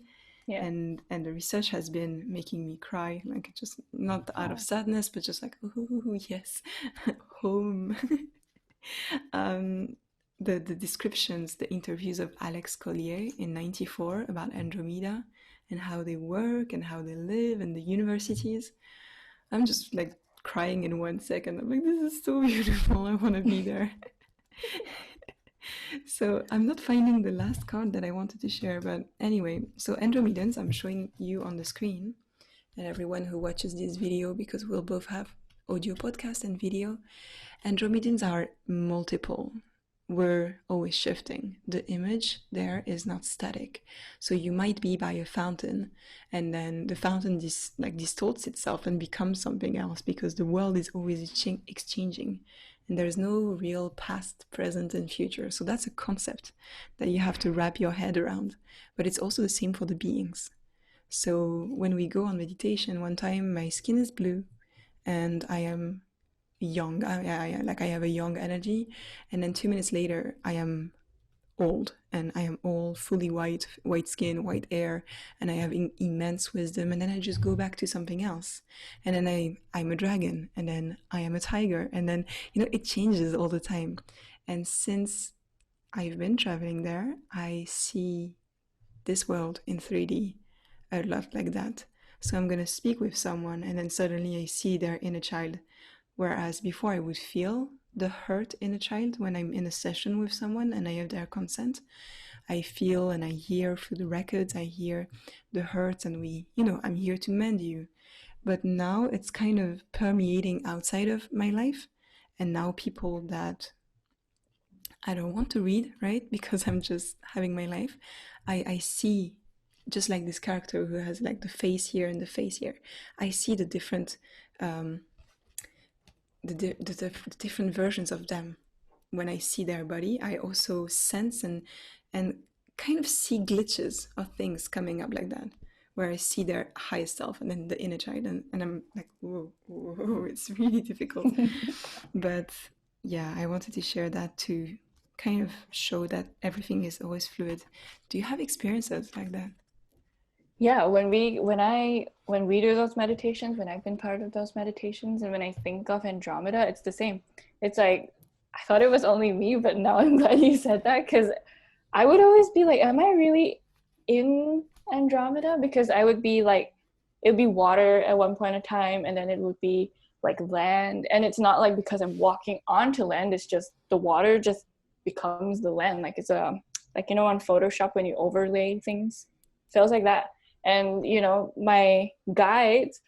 Yeah. And the research has been making me cry, like just not out of Oh, sadness, but just like, oh yes, home. um, the descriptions, the interviews of Alex Collier in '94 about Andromeda and how they work and how they live and the universities. I'm just like crying in 1 second. I'm like, this is so beautiful. I want to be there. So I'm not finding the last card that I wanted to share, but anyway, so Andromedans, I'm showing you on the screen, and everyone who watches this video, because we'll both have audio podcast and video. Andromedans are multiple. We're always shifting. The image there is not static. So you might be by a fountain, and then the fountain distorts itself and becomes something else because the world is always exchanging. And there's no real past, present, and future. So that's a concept that you have to wrap your head around. But it's also the same for the beings. So when we go on meditation, one time my skin is blue and I am young. I have a young energy, and then 2 minutes later, I am old, and I am all fully white skin, white hair, and I have immense wisdom. And then I just go back to something else, and then I'm a dragon, and then I am a tiger, and then it changes all the time. And since I've been traveling there, I see this world in 3D a lot like that. So I'm gonna speak with someone, and then suddenly I see their inner child. Whereas before I would feel the hurt in a child when I'm in a session with someone and I have their consent. I feel and I hear through the records, I hear the hurts, and I'm here to mend you. But now it's kind of permeating outside of my life. And now people that I don't want to read, right? Because I'm just having my life. I see, just like this character who has like the face here and the face here. I see the different um, the different versions of them. When I see their body, I also sense and kind of see glitches of things coming up like that, where I see their highest self and then the inner child, and I'm like, whoa, whoa, it's really difficult. But yeah, I wanted to share that to kind of show that everything is always fluid. Do you have experiences like that? Yeah, when we do those meditations, when I've been part of those meditations, and when I think of Andromeda, it's the same. It's like I thought it was only me, but now I'm glad you said that, because I would always be like, am I really in Andromeda? Because I would be like, it would be water at one point in time, and then it would be like land. And it's not like because I'm walking onto land, it's just the water just becomes the land. Like it's like, on Photoshop when you overlay things, feels like that. And, my guides,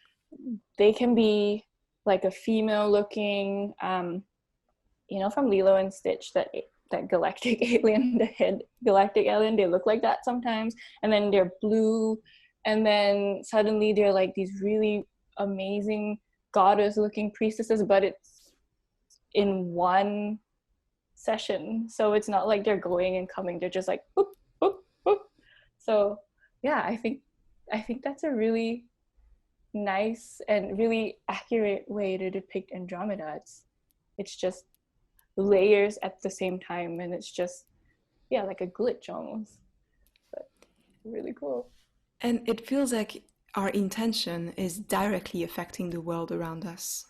they can be like a female looking, from Lilo and Stitch, that galactic alien, the head galactic alien, they look like that sometimes. And then they're blue, and then suddenly they're like these really amazing goddess looking priestesses, but it's in one session, so it's not like they're going and coming, they're just like boop, boop, boop. So yeah, I think that's a really nice and really accurate way to depict Andromeda. It's just layers at the same time, and it's just, yeah, like a glitch almost, but really cool. And it feels like our intention is directly affecting the world around us.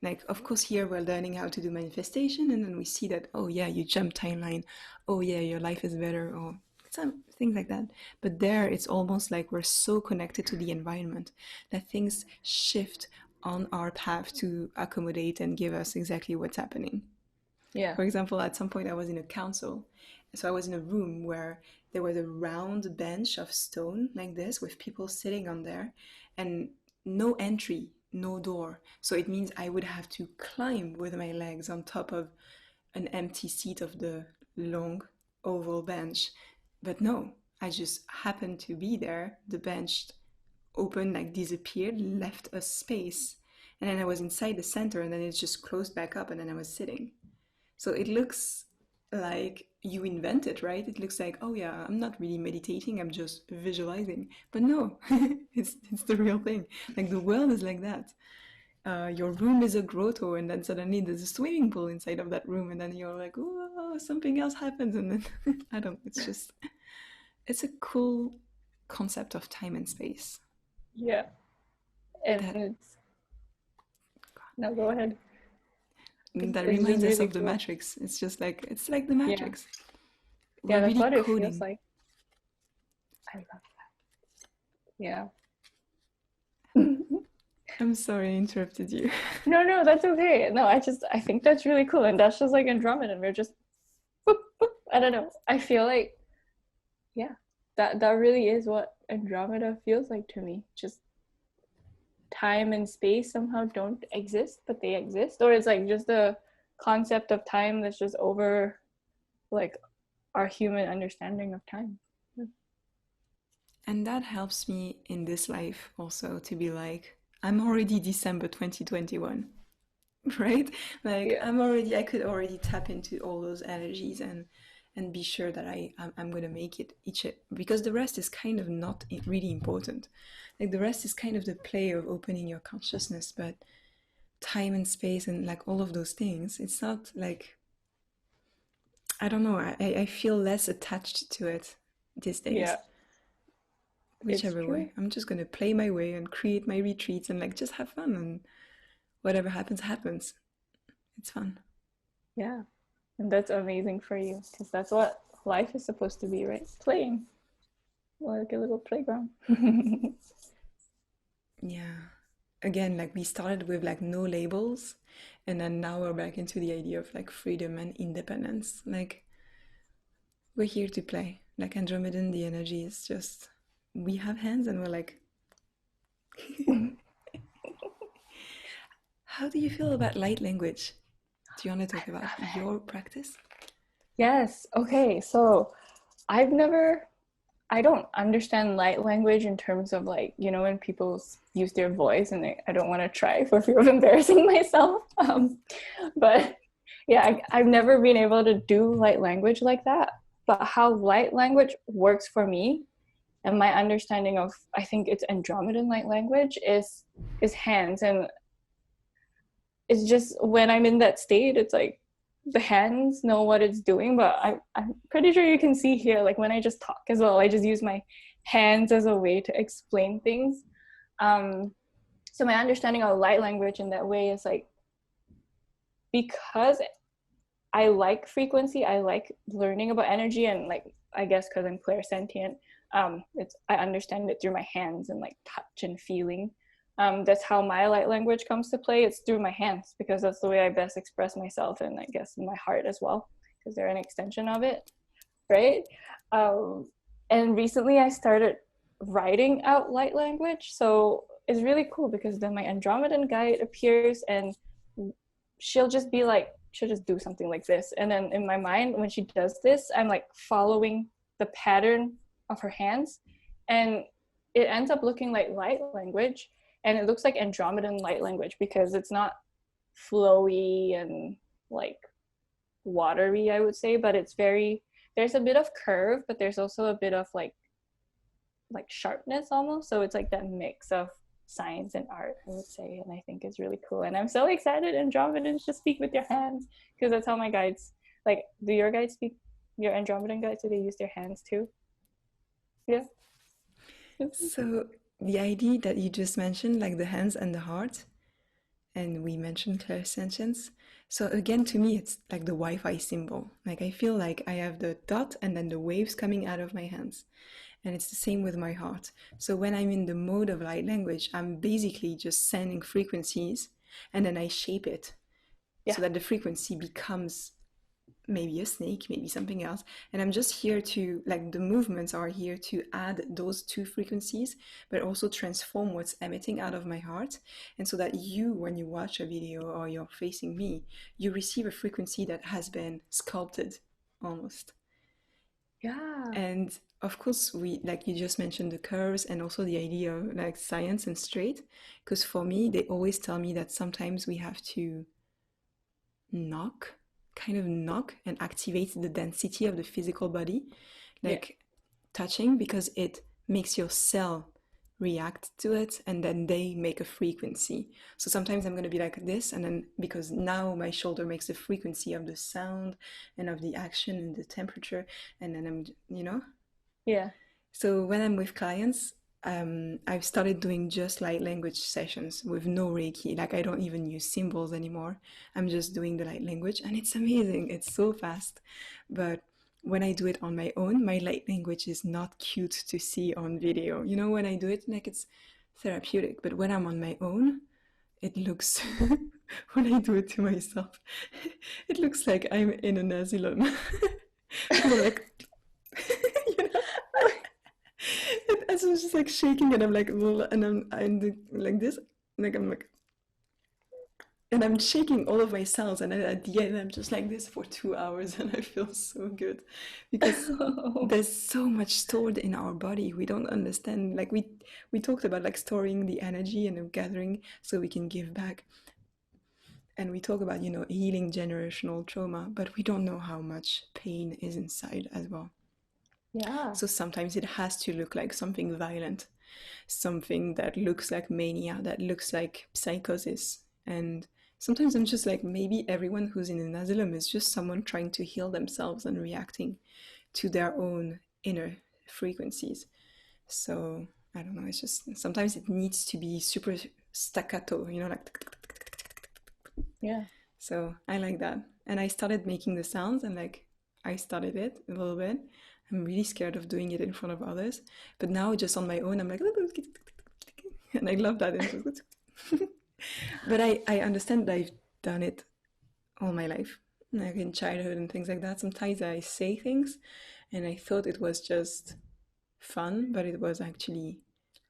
Like, of course, here we're learning how to do manifestation, and then we see that, oh yeah, you jump timeline, oh yeah, your life is better, or some things like that. But there, it's almost like we're so connected to the environment that things shift on our path to accommodate and give us exactly what's happening. Yeah. For example, at some point I was in a council. So I was in a room where there was a round bench of stone like this with people sitting on there and no entry, no door. So it means I would have to climb with my legs on top of an empty seat of the long oval bench. But no, I just happened to be there. The bench opened, like disappeared, left a space. And then I was inside the center, and then it just closed back up, and then I was sitting. So it looks like you invent it, right? It looks like, oh yeah, I'm not really meditating, I'm just visualizing. But no, it's the real thing. Like the world is like that. Your room is a grotto, and then suddenly there's a swimming pool inside of that room, and then you're like, oh, something else happens, and then I don't. It's a cool concept of time and space. Yeah. And That it's, no, go ahead. that It's just reminds us really of the cool. Matrix. It's like the Yeah. Matrix. Yeah, We're that's really what it feels coding. like. I love that. Yeah. I'm sorry I interrupted you. No, that's okay. No, I think that's really cool. And that's just like Andromeda. And we're just, whoop, whoop. I don't know. I feel like, yeah, that really is what Andromeda feels like to me. Just time and space somehow don't exist, but they exist, or it's like just a concept of time that's just over like our human understanding of time. And that helps me in this life also to be like, I'm already December 2021, right? Like Yeah. I could already tap into all those energies and be sure that I'm gonna make it each, because the rest is kind of not really important. Like the rest is kind of the play of opening your consciousness, but time and space and like all of those things, it's not like, I don't know, I feel less attached to it these days. Yeah, it's Whichever true. way, I'm just gonna play my way and create my retreats and like just have fun, and whatever happens happens. It's fun. Yeah. And that's amazing for you because that's what life is supposed to be, right? Playing like a little playground. Yeah, again, like we started with like no labels, and then now we're back into the idea of like freedom and independence. Like we're here to play. Like Andromedan, the energy is just, we have hands and we're like, how do you feel about light language? Do you want to talk about your practice? Yes. Okay. So I've never, I don't understand light language in terms of like, when people use their voice and I don't want to try for fear of embarrassing myself. But yeah, I've never been able to do light language like that. But how light language works for me and my understanding of, I think it's Andromedan light language is hands. And it's just when I'm in that state, it's like the hands know what it's doing, but I'm pretty sure you can see here, like when I just talk as well, I just use my hands as a way to explain things. Um, so my understanding of light language in that way is like, because I like frequency, I like learning about energy, and like I guess because I'm clairsentient, it's I understand it through my hands and like touch and feeling. That's how my light language comes to play. It's through my hands because that's the way I best express myself, and I guess in my heart as well because they're an extension of it, right? Um, and recently I started writing out light language, so it's really cool because then my Andromedan guide appears and she'll just do something like this, and then in my mind when she does this, I'm like following the pattern of her hands, and it ends up looking like light language, and it looks like Andromedan light language because it's not flowy and like watery, I would say, but it's very, there's a bit of curve, but there's also a bit of like sharpness almost, so it's like that mix of science and art, I would say, and I think it's really cool. And I'm so excited Andromedans to speak with your hands because that's how my guides, like, do your guides speak, your Andromedan guides, do they use their hands too? Yeah. So the idea that you just mentioned, like the hands and the heart, and we mentioned clairsentience. So again, to me, it's like the Wi-Fi symbol. Like I feel like I have the dot and then the waves coming out of my hands. And it's the same with my heart. So when I'm in the mode of light language, I'm basically just sending frequencies and then I shape it Yeah. so that the frequency becomes maybe a snake, maybe something else. And I'm just here to, like, the movements are here to add those two frequencies, but also transform what's emitting out of my heart. And so that you, when you watch a video or you're facing me, you receive a frequency that has been sculpted almost. Yeah. And of course, we, like you just mentioned, the curves and also the idea of like science and straight. Because for me, they always tell me that sometimes we have to knock, kind of knock and activate the density of the physical body, Yeah. like touching, because it makes your cell react to it and then they make a frequency. So sometimes I'm going to be like this, and then because now my shoulder makes the frequency of the sound and of the action and the temperature, and then I'm. Yeah. So when I'm with clients, I've started doing just light language sessions with no Reiki. Like I don't even use symbols anymore. I'm just doing the light language, and it's amazing. It's so fast. But when I do it on my own, my light language is not cute to see on video. You know, when I do it, like it's therapeutic. But when I'm on my own, it looks, when I do it to myself, it looks like I'm in an asylum. People are like, you know, and so it's just like shaking, and I'm like, well, and like this, like I'm like, and I'm shaking all of my cells, and then at the end, I'm just like this for 2 hours, and I feel so good because there's so much stored in our body we don't understand. Like we talked about like storing the energy and gathering so we can give back, and we talk about healing generational trauma, but we don't know how much pain is inside as well. Yeah. So sometimes it has to look like something violent, something that looks like mania, that looks like psychosis. And sometimes I'm just like, maybe everyone who's in an asylum is just someone trying to heal themselves and reacting to their own inner frequencies. So I don't know, it's just sometimes it needs to be super staccato, like. Yeah. So I like that. And I started making the sounds, and like I started it a little bit. I'm really scared of doing it in front of others. But now just on my own, I'm like, and I love that. And just, but I understand that I've done it all my life, like in childhood and things like that. Sometimes I say things and I thought it was just fun, but it was actually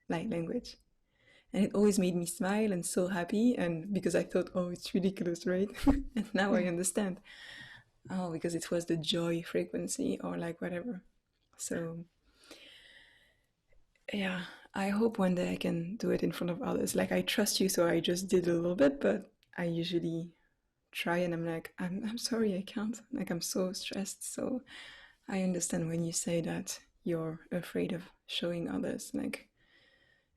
light language. And it always made me smile and so happy. And because I thought, oh, it's ridiculous, right? And now I understand. Oh, because it was the joy frequency or like whatever. So yeah, I hope one day I can do it in front of others. Like I trust you, so I just did a little bit, but I usually try and I'm like, I'm sorry, I can't. Like I'm so stressed. So I understand when you say that you're afraid of showing others. Like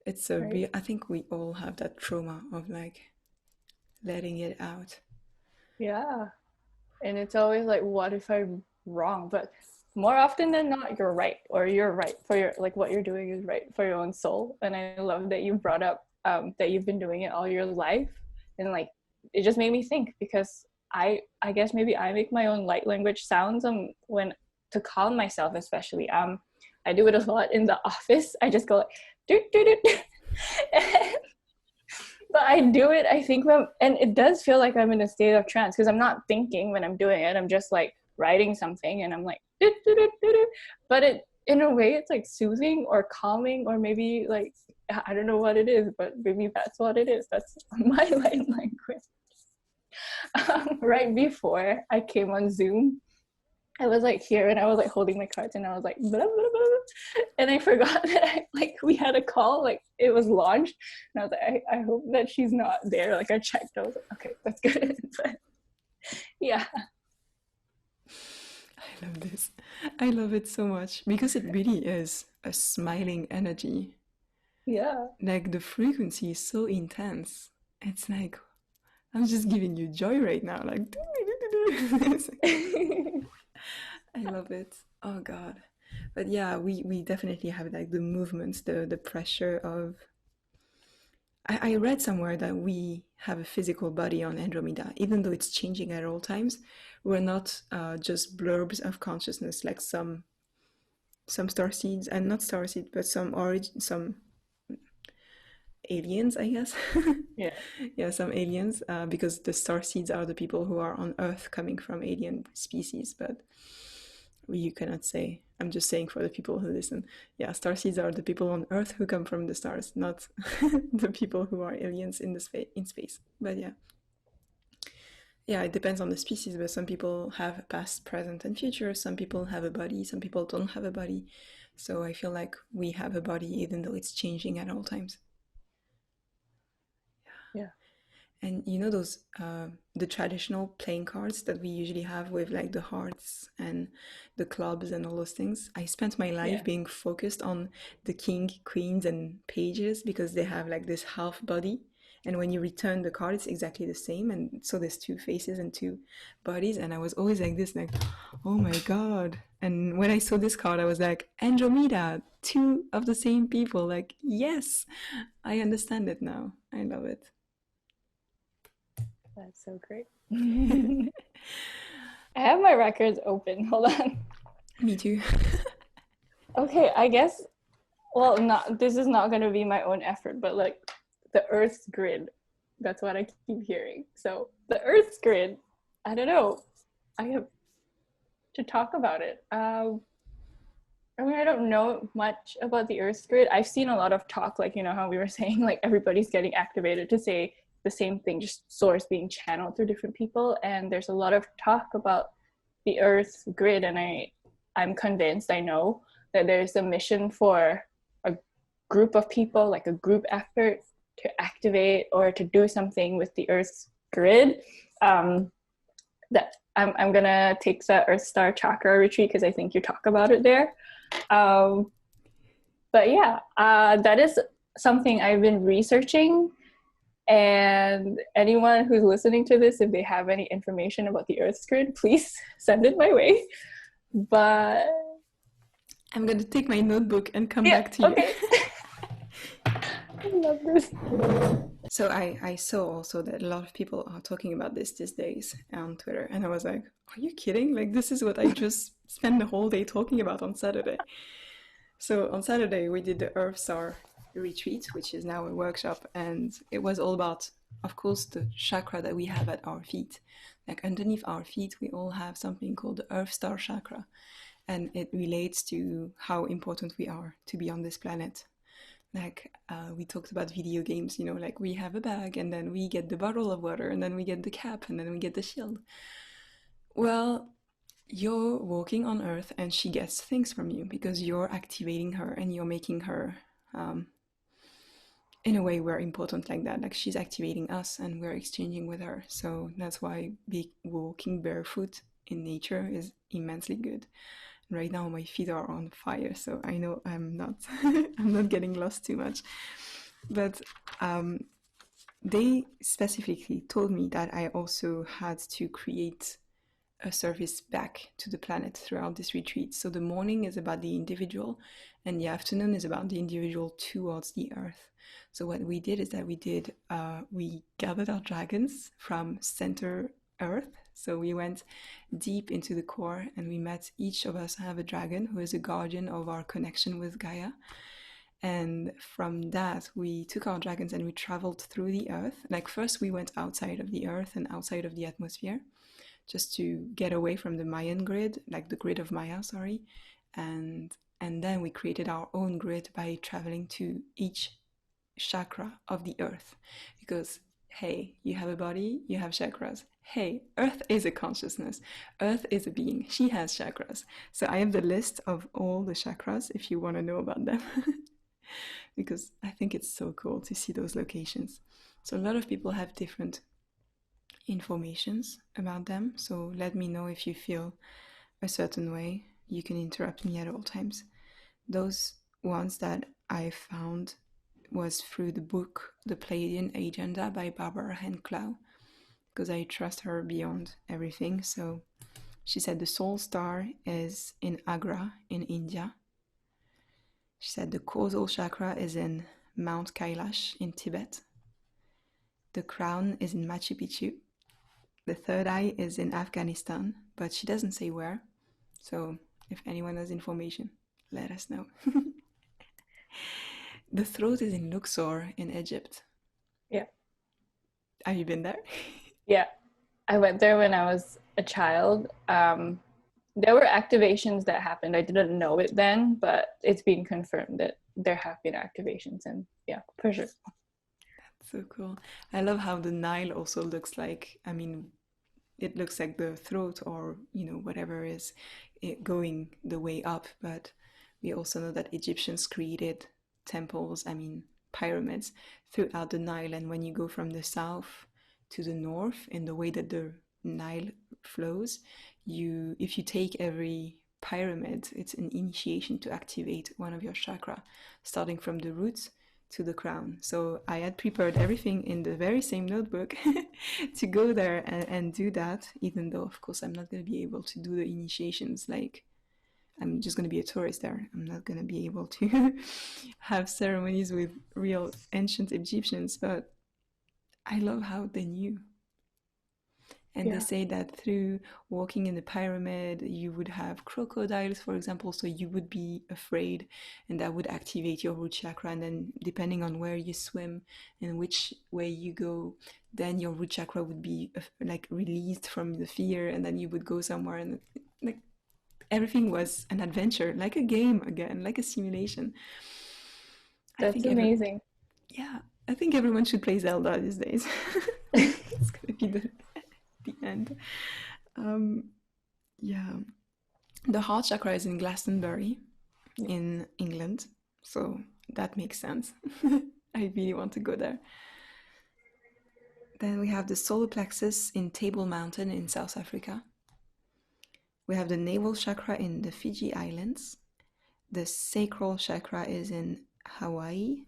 it's a Right. real, I think we all have that trauma of like letting it out. Yeah. And it's always like, what if I'm wrong? But more often than not, you're right, or you're right for your, like, what you're doing is right for your own soul. And I love that you brought up that you've been doing it all your life. And like, it just made me think, because I guess maybe I make my own light language sounds when to calm myself, especially. I do it a lot in the office. I just go like, doo, doo, doo, doo. But I do it, I think, and it does feel like I'm in a state of trance, because I'm not thinking when I'm doing it. I'm just like writing something, and I'm like, doo, doo, doo, doo, doo. But it, in a way, it's like soothing or calming, or maybe like, I don't know what it is, but maybe that's what it is. That's my light language. Right before I came on Zoom, I was like here, and I was like holding my cards, and I was like blah, blah, blah, and I forgot that we had a call, like it was launched, and I was like, I hope that she's not there. Like I checked, I was like, okay, that's good. But yeah. I love this. I love it so much because it really is a smiling energy. Yeah. Like the frequency is so intense. It's like I'm just giving you joy right now. Like I love it. Oh God. But yeah, we definitely have like the movements, the pressure of I read somewhere that we have a physical body on Andromeda, even though it's changing at all times. We're not just blurbs of consciousness like some star seeds, and not star seeds, but some aliens, I guess. Yeah. Yeah, some aliens, because the star seeds are the people who are on Earth coming from alien species, but you cannot say. I'm just saying for the people who listen. Yeah, star seeds are the people on Earth who come from the stars, not the people who are aliens in space. But yeah, yeah, it depends on the species. But some people have past, present, and future. Some people have a body. Some people don't have a body. So I feel like we have a body, even though it's changing at all times. Yeah. And you know those the traditional playing cards that we usually have with like the hearts and the clubs and all those things. I spent my life Yeah. being focused on the king, queens, and pages because they have like this half body. And when you return the card, it's exactly the same. And so there's two faces and two bodies. And I was always like this, like, oh my God. And when I saw this card, I was like, Andromeda, two of the same people. Like, yes, I understand it now. I love it. That's so great. I have my records open. Hold on. Me too. Okay, I guess, well, not, this is not going to be my own effort, but like the Earth's grid. That's what I keep hearing. So the Earth's grid, I don't know. I have to talk about it. I mean, I don't know much about the Earth grid. I've seen a lot of talk, like, you know, how we were saying, like, everybody's getting activated to say the same thing, just source being channeled through different people. And there's a lot of talk about the Earth grid. And I'm convinced, I know, that there's a mission for a group of people, like a group effort to activate or to do something with the Earth's grid. That I'm gonna take the Earth Star Chakra retreat because I think you talk about it there. Um, but yeah, that is something I've been researching. And anyone who's listening to this, if they have any information about the Earth's grid, please send it my way. But I'm going to take my notebook and come yeah, back to you. okay. I love this. So I saw also that a lot of people are talking about this these days on Twitter, and I was like, are you kidding? Like, this is what I just spent the whole day talking about on Saturday. So on Saturday we did the Earth Star retreat, which is now a workshop, and it was all about, of course, the chakra that we have at our feet. Like underneath our feet we all have something called the Earth Star chakra, and it relates to how important we are to be on this planet. Like we talked about video games, you know, like we have a bag and then we get the bottle of water and then we get the cap and then we get the shield. Well, you're walking on Earth and she gets things from you because you're activating her and you're making her, um, in a way, we're important like that. Like she's activating us and we're exchanging with her. So that's why walking barefoot in nature is immensely good. Right now my feet are on fire, so I know I'm not I'm not getting lost too much. But they specifically told me that I also had to create a service back to the planet throughout this retreat. So the morning is about the individual and the afternoon is about the individual towards the earth. So what we did is that we gathered our dragons from center earth. So we went deep into the core and we met, each of us have a dragon who is a guardian of our connection with Gaia. And from that, we took our dragons and we traveled through the earth. Like first we went outside of the earth and outside of the atmosphere, just to get away from the Mayan grid, like the grid of Maya, sorry. And then we created our own grid by traveling to each chakra of the earth. Because hey, you have a body, you have chakras. Hey, Earth is a consciousness. Earth is a being. She has chakras. So I have the list of all the chakras if you want to know about them. Because I think it's so cool to see those locations. So a lot of people have different informations about them. So let me know if you feel a certain way. You can interrupt me at all times. Those ones that I found was through the book The Pleiadian Agenda by Barbara Henclau, because I trust her beyond everything. So she said the soul star is in Agra in India. She said the causal chakra is in Mount Kailash in Tibet. The crown is in Machu Picchu. The third eye is in Afghanistan, but she doesn't say where. So if anyone has information, let us know. The throat is in Luxor in Egypt. Yeah. Have you been there? Yeah. I went there when I was a child. There were activations that happened. I didn't know it then, but it's been confirmed that there have been activations, and yeah, for sure. So cool. I love how the Nile also looks like, I mean, it looks like the throat or, you know, whatever is it going the way up. But we also know that Egyptians created temples, I mean, pyramids throughout the Nile. And when you go from the south to the north in the way that the Nile flows, if you take every pyramid, it's an initiation to activate one of your chakra, starting from the roots to the crown. So I had prepared everything in the very same notebook to go there and do that, even though of course I'm not going to be able to do the initiations. Like I'm just going to be a tourist there. I'm not going to be able to have ceremonies with real ancient Egyptians, but I love how they knew. And they Yeah. say that through walking in the pyramid, you would have crocodiles, for example, so you would be afraid, and that would activate your root chakra. And then, depending on where you swim and which way you go, then your root chakra would be like released from the fear, and then you would go somewhere. And like, everything was an adventure, like a game again, like a simulation. I That's think every amazing. Yeah, I think everyone should play Zelda these days. It's gonna be the end. Um, yeah, the heart chakra is in Glastonbury in England, so that makes sense. I really want to go there. Then we have the solar plexus in Table Mountain in South Africa. We have the navel chakra in the Fiji Islands. The sacral chakra is in Hawaii.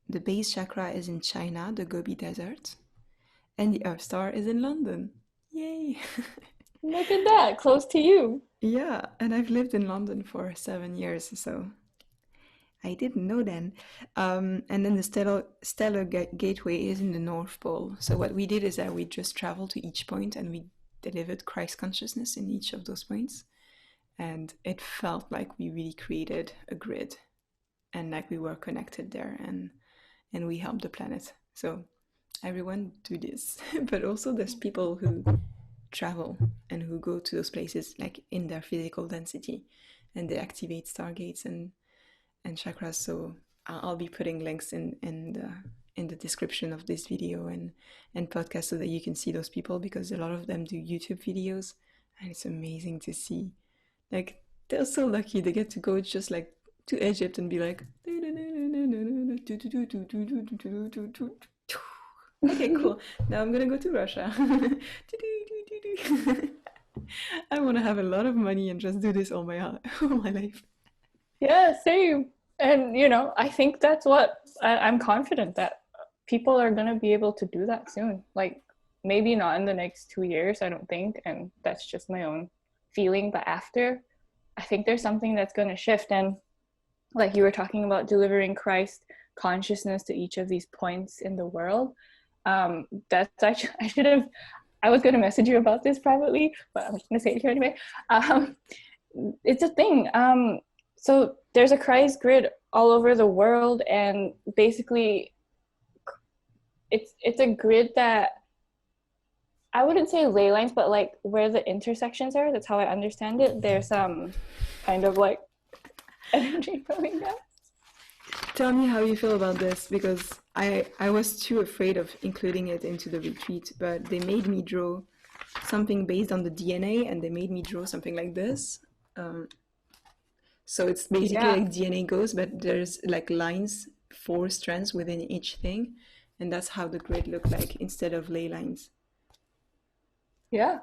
The base chakra is in China, the Gobi Desert. And the Earth Star is in London. Yay! Look at that, close to you. Yeah, and I've lived in London for 7 years, so I didn't know then. And then the stellar gateway is in the North Pole. So what we did is that we just traveled to each point and we delivered Christ consciousness in each of those points. And it felt like we really created a grid and like we were connected there and we helped the planet. So everyone do this. But also there's people who travel and who go to those places like in their physical density and they activate stargates and chakras. So I'll be putting links in the description of this video and podcast so that you can see those people, because a lot of them do YouTube videos and it's amazing to see. Like they're so lucky they get to go just like to Egypt and be like okay, cool. Now I'm gonna go to Russia. I want to have a lot of money and just do this all my life. Yeah, same. And I think that's what I'm confident that people are going to be able to do that soon. Like maybe not in the next 2 years, I don't think, and that's just my own feeling, but after, I think there's something that's going to shift. And like you were talking about delivering Christ consciousness to each of these points in the world, that's I should have, I was going to message you about this privately, but I'm just going to say it here anyway. It's a thing. So there's a Christ grid all over the world, and basically it's a grid that I wouldn't say ley lines, but like where the intersections are, that's how I understand it. There's kind of like energy going down. Tell me how you feel about this, because I was too afraid of including it into the retreat, but they made me draw something based on the DNA, and they made me draw something like this. So it's basically Yeah. like DNA goes, but there's like lines, 4 strands within each thing, and that's how the grid looked like instead of ley lines. Yeah.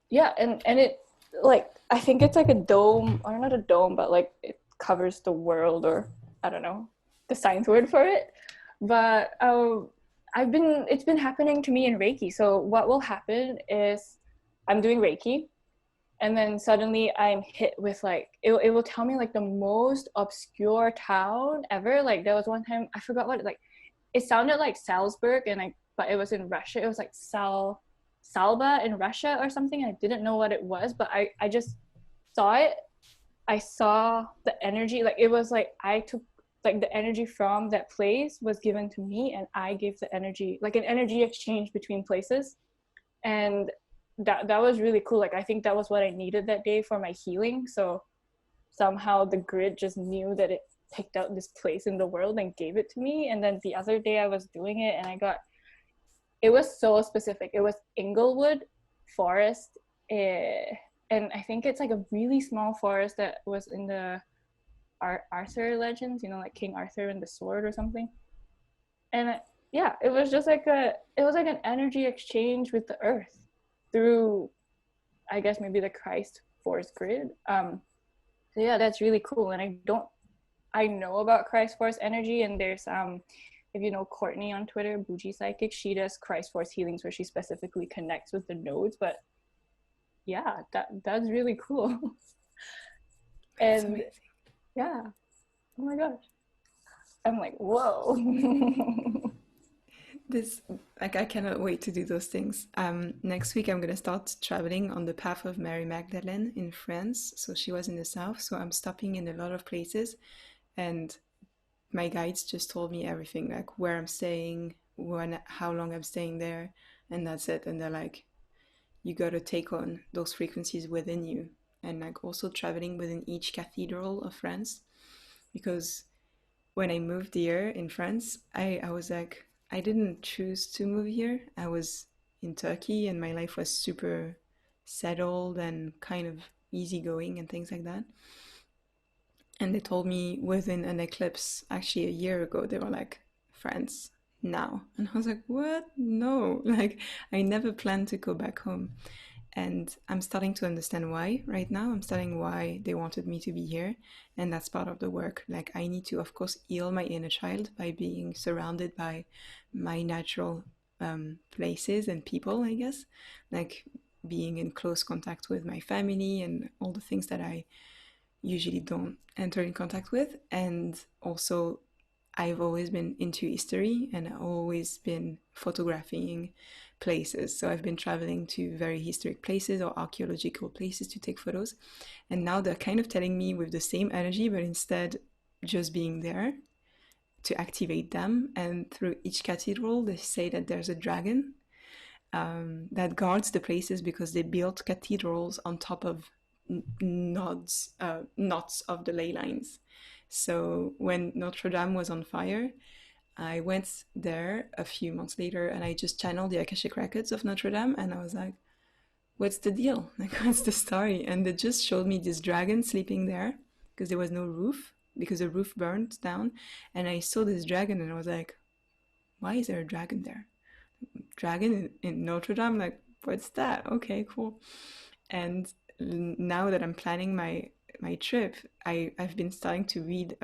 Yeah, and it, like, I think it's like a dome, or not a dome, but like it covers the world, or I don't know the science word for it. But it's been happening to me in Reiki. So what will happen is I'm doing Reiki, and then suddenly I'm hit with like it will tell me like the most obscure town ever. Like there was one time I forgot what, like it sounded like Salzburg, but it was in Russia. It was like Salba in Russia or something. I didn't know what it was, but I just saw it. I saw the energy. Like it was like I took like the energy from that place was given to me, and I gave the energy, like an energy exchange between places. And that was really cool. Like I think that was what I needed that day for my healing. So somehow the grid just knew that it picked out this place in the world and gave it to me. And then the other day I was doing it, and it was so specific. It was Inglewood Forest, and I think it's like a really small forest that was in the Arthur legends, like King Arthur and the sword or something. And yeah, it was just like an energy exchange with the earth through, I guess, maybe the Christ Force grid. So yeah, that's really cool. And I know about Christ Force energy, and there's if you know Courtney on Twitter, Bougie Psychic, she does Christ Force healings where she specifically connects with the nodes. But yeah, that's really cool. That's And amazing. yeah, oh my gosh, I'm like, whoa. This, like, I cannot wait to do those things. Next week I'm gonna start traveling on the path of Mary Magdalene in France. So she was in the south, so I'm stopping in a lot of places, and my guides just told me everything, like where I'm staying, how long I'm staying there, and that's it. And they're like, you gotta take on those frequencies within you and like also traveling within each cathedral of France. Because when I moved here in France, I was like, I didn't choose to move here. I was in Turkey and my life was super settled and kind of easygoing and things like that. And they told me within an eclipse, actually a year ago, they were like, France, now. And I was like, what? No. Like, I never planned to go back home. And I'm starting to understand why right now. I'm starting why they wanted me to be here. And that's part of the work. Like, I need to, of course, heal my inner child by being surrounded by my natural places and people, I guess. Like, being in close contact with my family and all the things that I usually don't enter in contact with. And also, I've always been into history and I've always been photographing places. So I've been traveling to very historic places or archaeological places to take photos. And now they're kind of telling me with the same energy, but instead just being there to activate them. And through each cathedral, they say that there's a dragon that guards the places because they built cathedrals on top of knots of the Leylines. So when Notre Dame was on fire, I went there a few months later and I just channeled the Akashic records of Notre Dame and I was like, what's the deal? Like, what's the story? And they just showed me this dragon sleeping there because there was no roof, because the roof burned down. And I saw this dragon and I was like, why is there a dragon there? Dragon in Notre Dame? Like, what's that? Okay, cool. And now that I'm planning my trip, I've been starting to read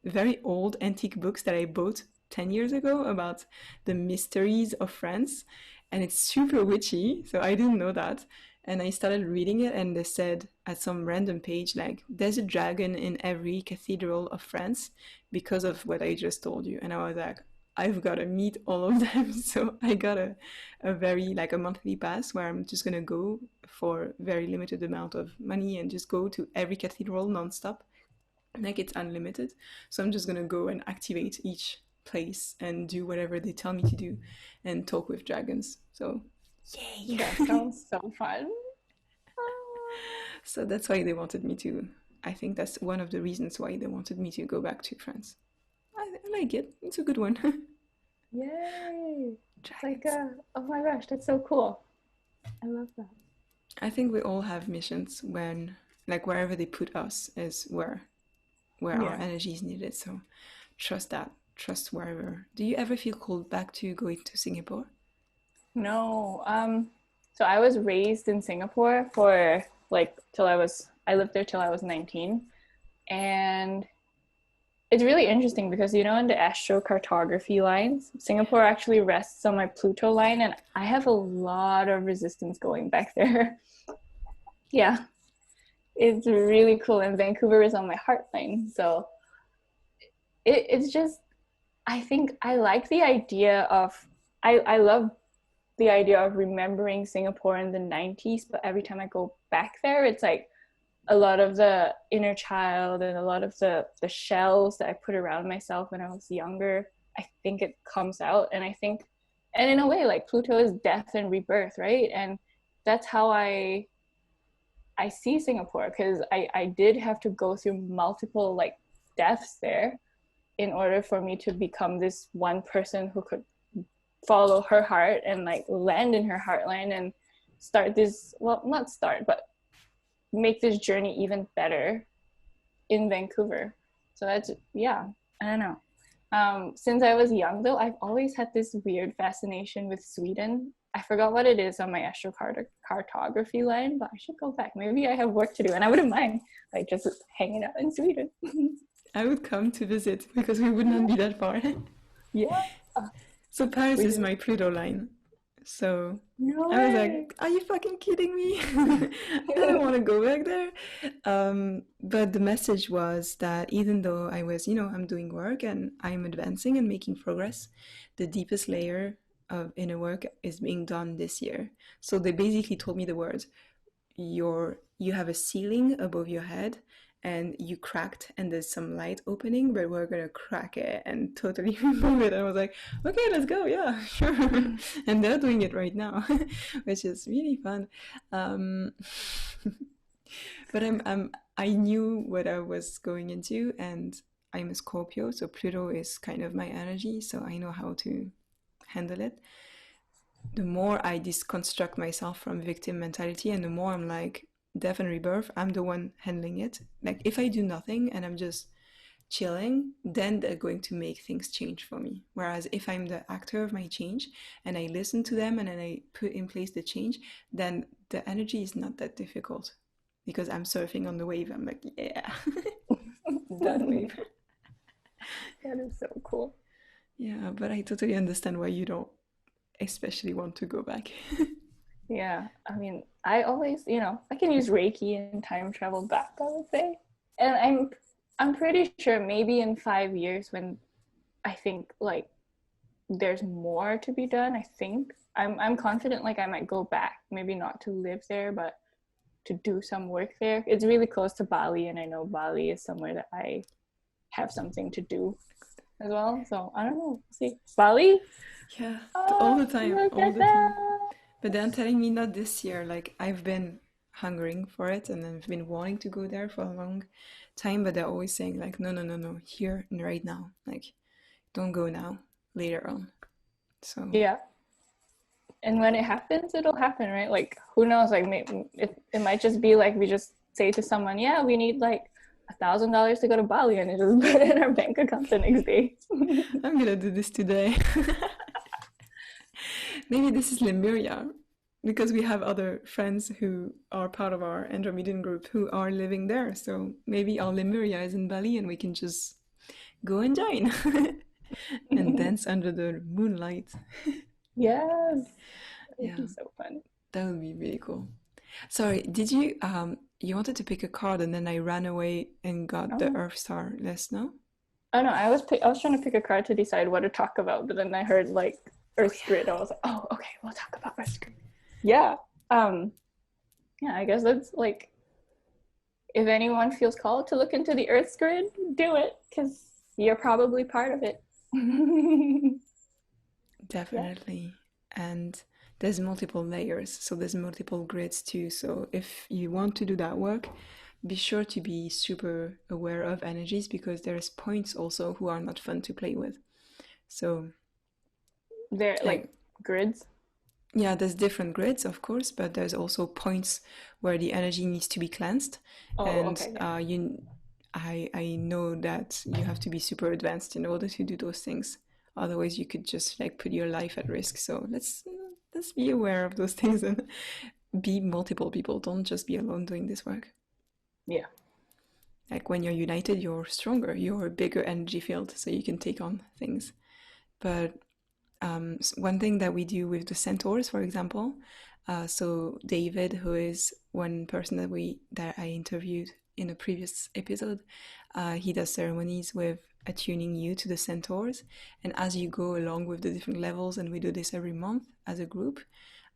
very old antique books that I bought 10 years ago about the mysteries of France. And it's super witchy, so I didn't know that. And I started reading it, and they said at some random page, like, there's a dragon in every cathedral of France because of what I just told you. And I was like, I've got to meet all of them. So I got a very, like a monthly pass where I'm just going to go for very limited amount of money and just go to every cathedral nonstop. Like it's unlimited. So I'm just going to go and activate each place and do whatever they tell me to do and talk with dragons. So, yay! That sounds so fun. So that's why they wanted me to. I think that's one of the reasons why they wanted me to go back to France. I like it. It's a good one. Yay! It's like, Dragons. oh my gosh, that's so cool. I love that. I think we all have missions when, like, wherever they put us is where our Yeah. energy is needed. So trust that. Trust wherever. Do you ever feel called back to going to Singapore? No. So I was raised in Singapore for like I lived there till I was 19. And it's really interesting because, you know, in the astrocartography lines, Singapore actually rests on my Pluto line, and I have a lot of resistance going back there. Yeah, it's really cool. And Vancouver is on my heart line. So it's just, I think I like the idea of, I love the idea of remembering Singapore in the 90s, but every time I go back there, it's like a lot of the inner child and a lot of the shells that I put around myself when I was younger, I think it comes out. And I think, and in a way, like Pluto is death and rebirth, right? And that's how I see Singapore, because I did have to go through multiple like deaths there in order for me to become this one person who could follow her heart and like land in her heartline and start this, well, not start, but make this journey even better in Vancouver. So that's, yeah, I don't know. Since I was young though, I've always had this weird fascination with Sweden. I forgot what it is on my astrocartography line, but I should go back. Maybe I have work to do, and I wouldn't mind like just hanging out in Sweden. I would come to visit because we would not be that far. Yeah. So Paris is Sweden. my Pluto line. So No I was way. like, are you fucking kidding me? I don't want to go back there. But the message was that even though I was, I'm doing work and I'm advancing and making progress, the deepest layer of inner work is being done this year. So they basically told me the words, you have a ceiling above your head and you cracked and there's some light opening, but we're gonna crack it and totally remove it. And I was like, okay, let's go, yeah, sure. And they're doing it right now, which is really fun. um But I knew what I was going into, and I'm a Scorpio, so Pluto is kind of my energy, so I know how to handle it. The more I deconstruct myself from victim mentality, and the more I'm like, death and rebirth, I'm the one handling it. Like, if I do nothing and I'm just chilling, then they're going to make things change for me. Whereas if I'm the actor of my change and I listen to them and then I put in place the change, then the energy is not that difficult because I'm surfing on the wave. I'm like, yeah, that wave. That is so cool. Yeah, but I totally understand why you don't especially want to go back. Yeah, I mean, I always, I can use Reiki and time travel back, I would say. And I'm pretty sure maybe in 5 years when I think like there's more to be done, I think I'm confident like I might go back, maybe not to live there, but to do some work there. It's really close to Bali, and I know Bali is somewhere that I have something to do as well. So I don't know. See, Bali? Yeah, all Oh, the time, look all at the time. that. But they're telling me not this year. Like, I've been hungering for it and I've been wanting to go there for a long time, but they're always saying, like, no, no, no, no, here and right now. Like, don't go now, later on. So, Yeah. And when it happens, it'll happen, right? Like, who knows? Like, it might just be like we just say to someone, yeah, we need like $1,000 to go to Bali, and it just put in our bank account the next day. I'm gonna do this today. Maybe this is Lemuria, because we have other friends who are part of our Andromedan group who are living there. So maybe our Lemuria is in Bali and we can just go and join and dance under the moonlight. Yes, that would Yeah, be so fun. that would be really cool. Sorry, did you you wanted to pick a card and then I ran away and got the Oh, Earth Star list, no? oh no, I was trying to pick a card to decide what to talk about, but then I heard like Oh Earth's yeah. Grid. I was like, oh, okay, we'll talk about Earth's Grid. Yeah. Um, yeah, I guess that's like if anyone feels called to look into the Earth's Grid, do it because you're probably part of it. Yeah. Definitely. And there's multiple layers, so there's multiple grids too. So if you want to do that work, be sure to be super aware of energies because there's points also who are not fun to play with. So, They're like, like grids. yeah, there's different grids, of course, but there's also points where the energy needs to be cleansed, Oh, and okay, yeah. I know that you have to be super advanced in order to do those things. Otherwise, you could just like put your life at risk. So let's be aware of those things and be multiple people. Don't just be alone doing this work. Yeah. Like when you're united, you're stronger. You're a bigger energy field, so you can take on things. But one thing that we do with the centaurs, for example, so David, who is one person that I interviewed in a previous episode, he does ceremonies with attuning you to the centaurs, and as you go along with the different levels, and we do this every month as a group,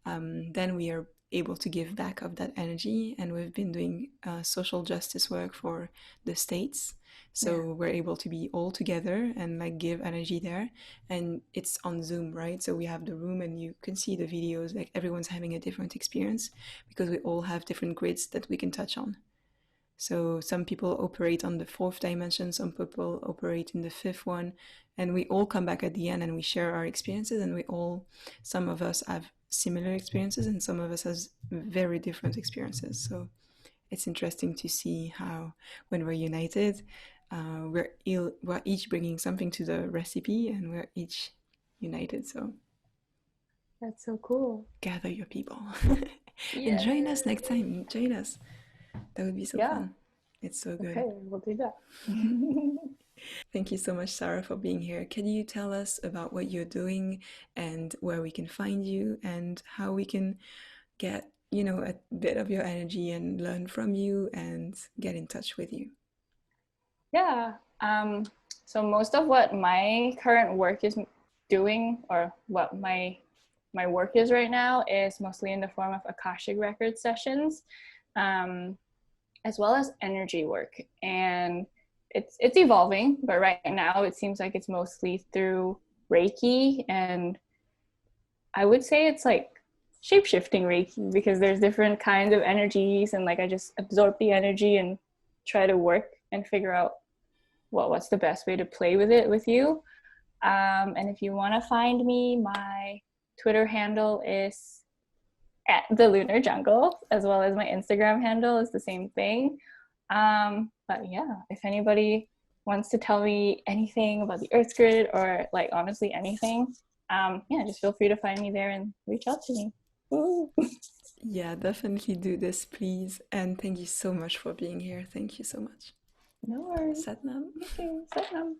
then we are able to give back of that energy. And we've been doing social justice work for the states, Yeah. so we're able to be all together and like give energy there. And it's on Zoom, right? So we have the room and you can see the videos, like everyone's having a different experience because we all have different grids that we can touch on. So some people operate on the fourth dimension, some people operate in the fifth one, and we all come back at the end and we share our experiences. And some of us have similar experiences, and some of us has very different experiences. So it's interesting to see how when we're united, we're each bringing something to the recipe, and we're each united. So That's so cool. gather your people and Yeah. join us next time. Join us. That would be so Yeah. fun. It's so good. Okay, we'll do that. Thank you so much, Sarah, for being here. Can you tell us about what you're doing and where we can find you and how we can get, a bit of your energy and learn from you and get in touch with you? Yeah. So most of what my current work is doing, or what my work is right now, is mostly in the form of Akashic record sessions, um, as well as energy work. And it's evolving, but right now it seems like it's mostly through Reiki, and I would say it's like shape-shifting Reiki, because there's different kinds of energies, and like I just absorb the energy and try to work and figure out what's the best way to play with it with you. And if you want to find me, my Twitter handle is at the Lunar Jungle, as well as my Instagram handle is the same thing. But yeah, if anybody wants to tell me anything about the Earth Grid, or like honestly anything, yeah, just feel free to find me there and reach out to me. Woo. Yeah, definitely do this, please. And thank you so much for being here. Thank you so much. No worries. Satnam. Okay, Satnam.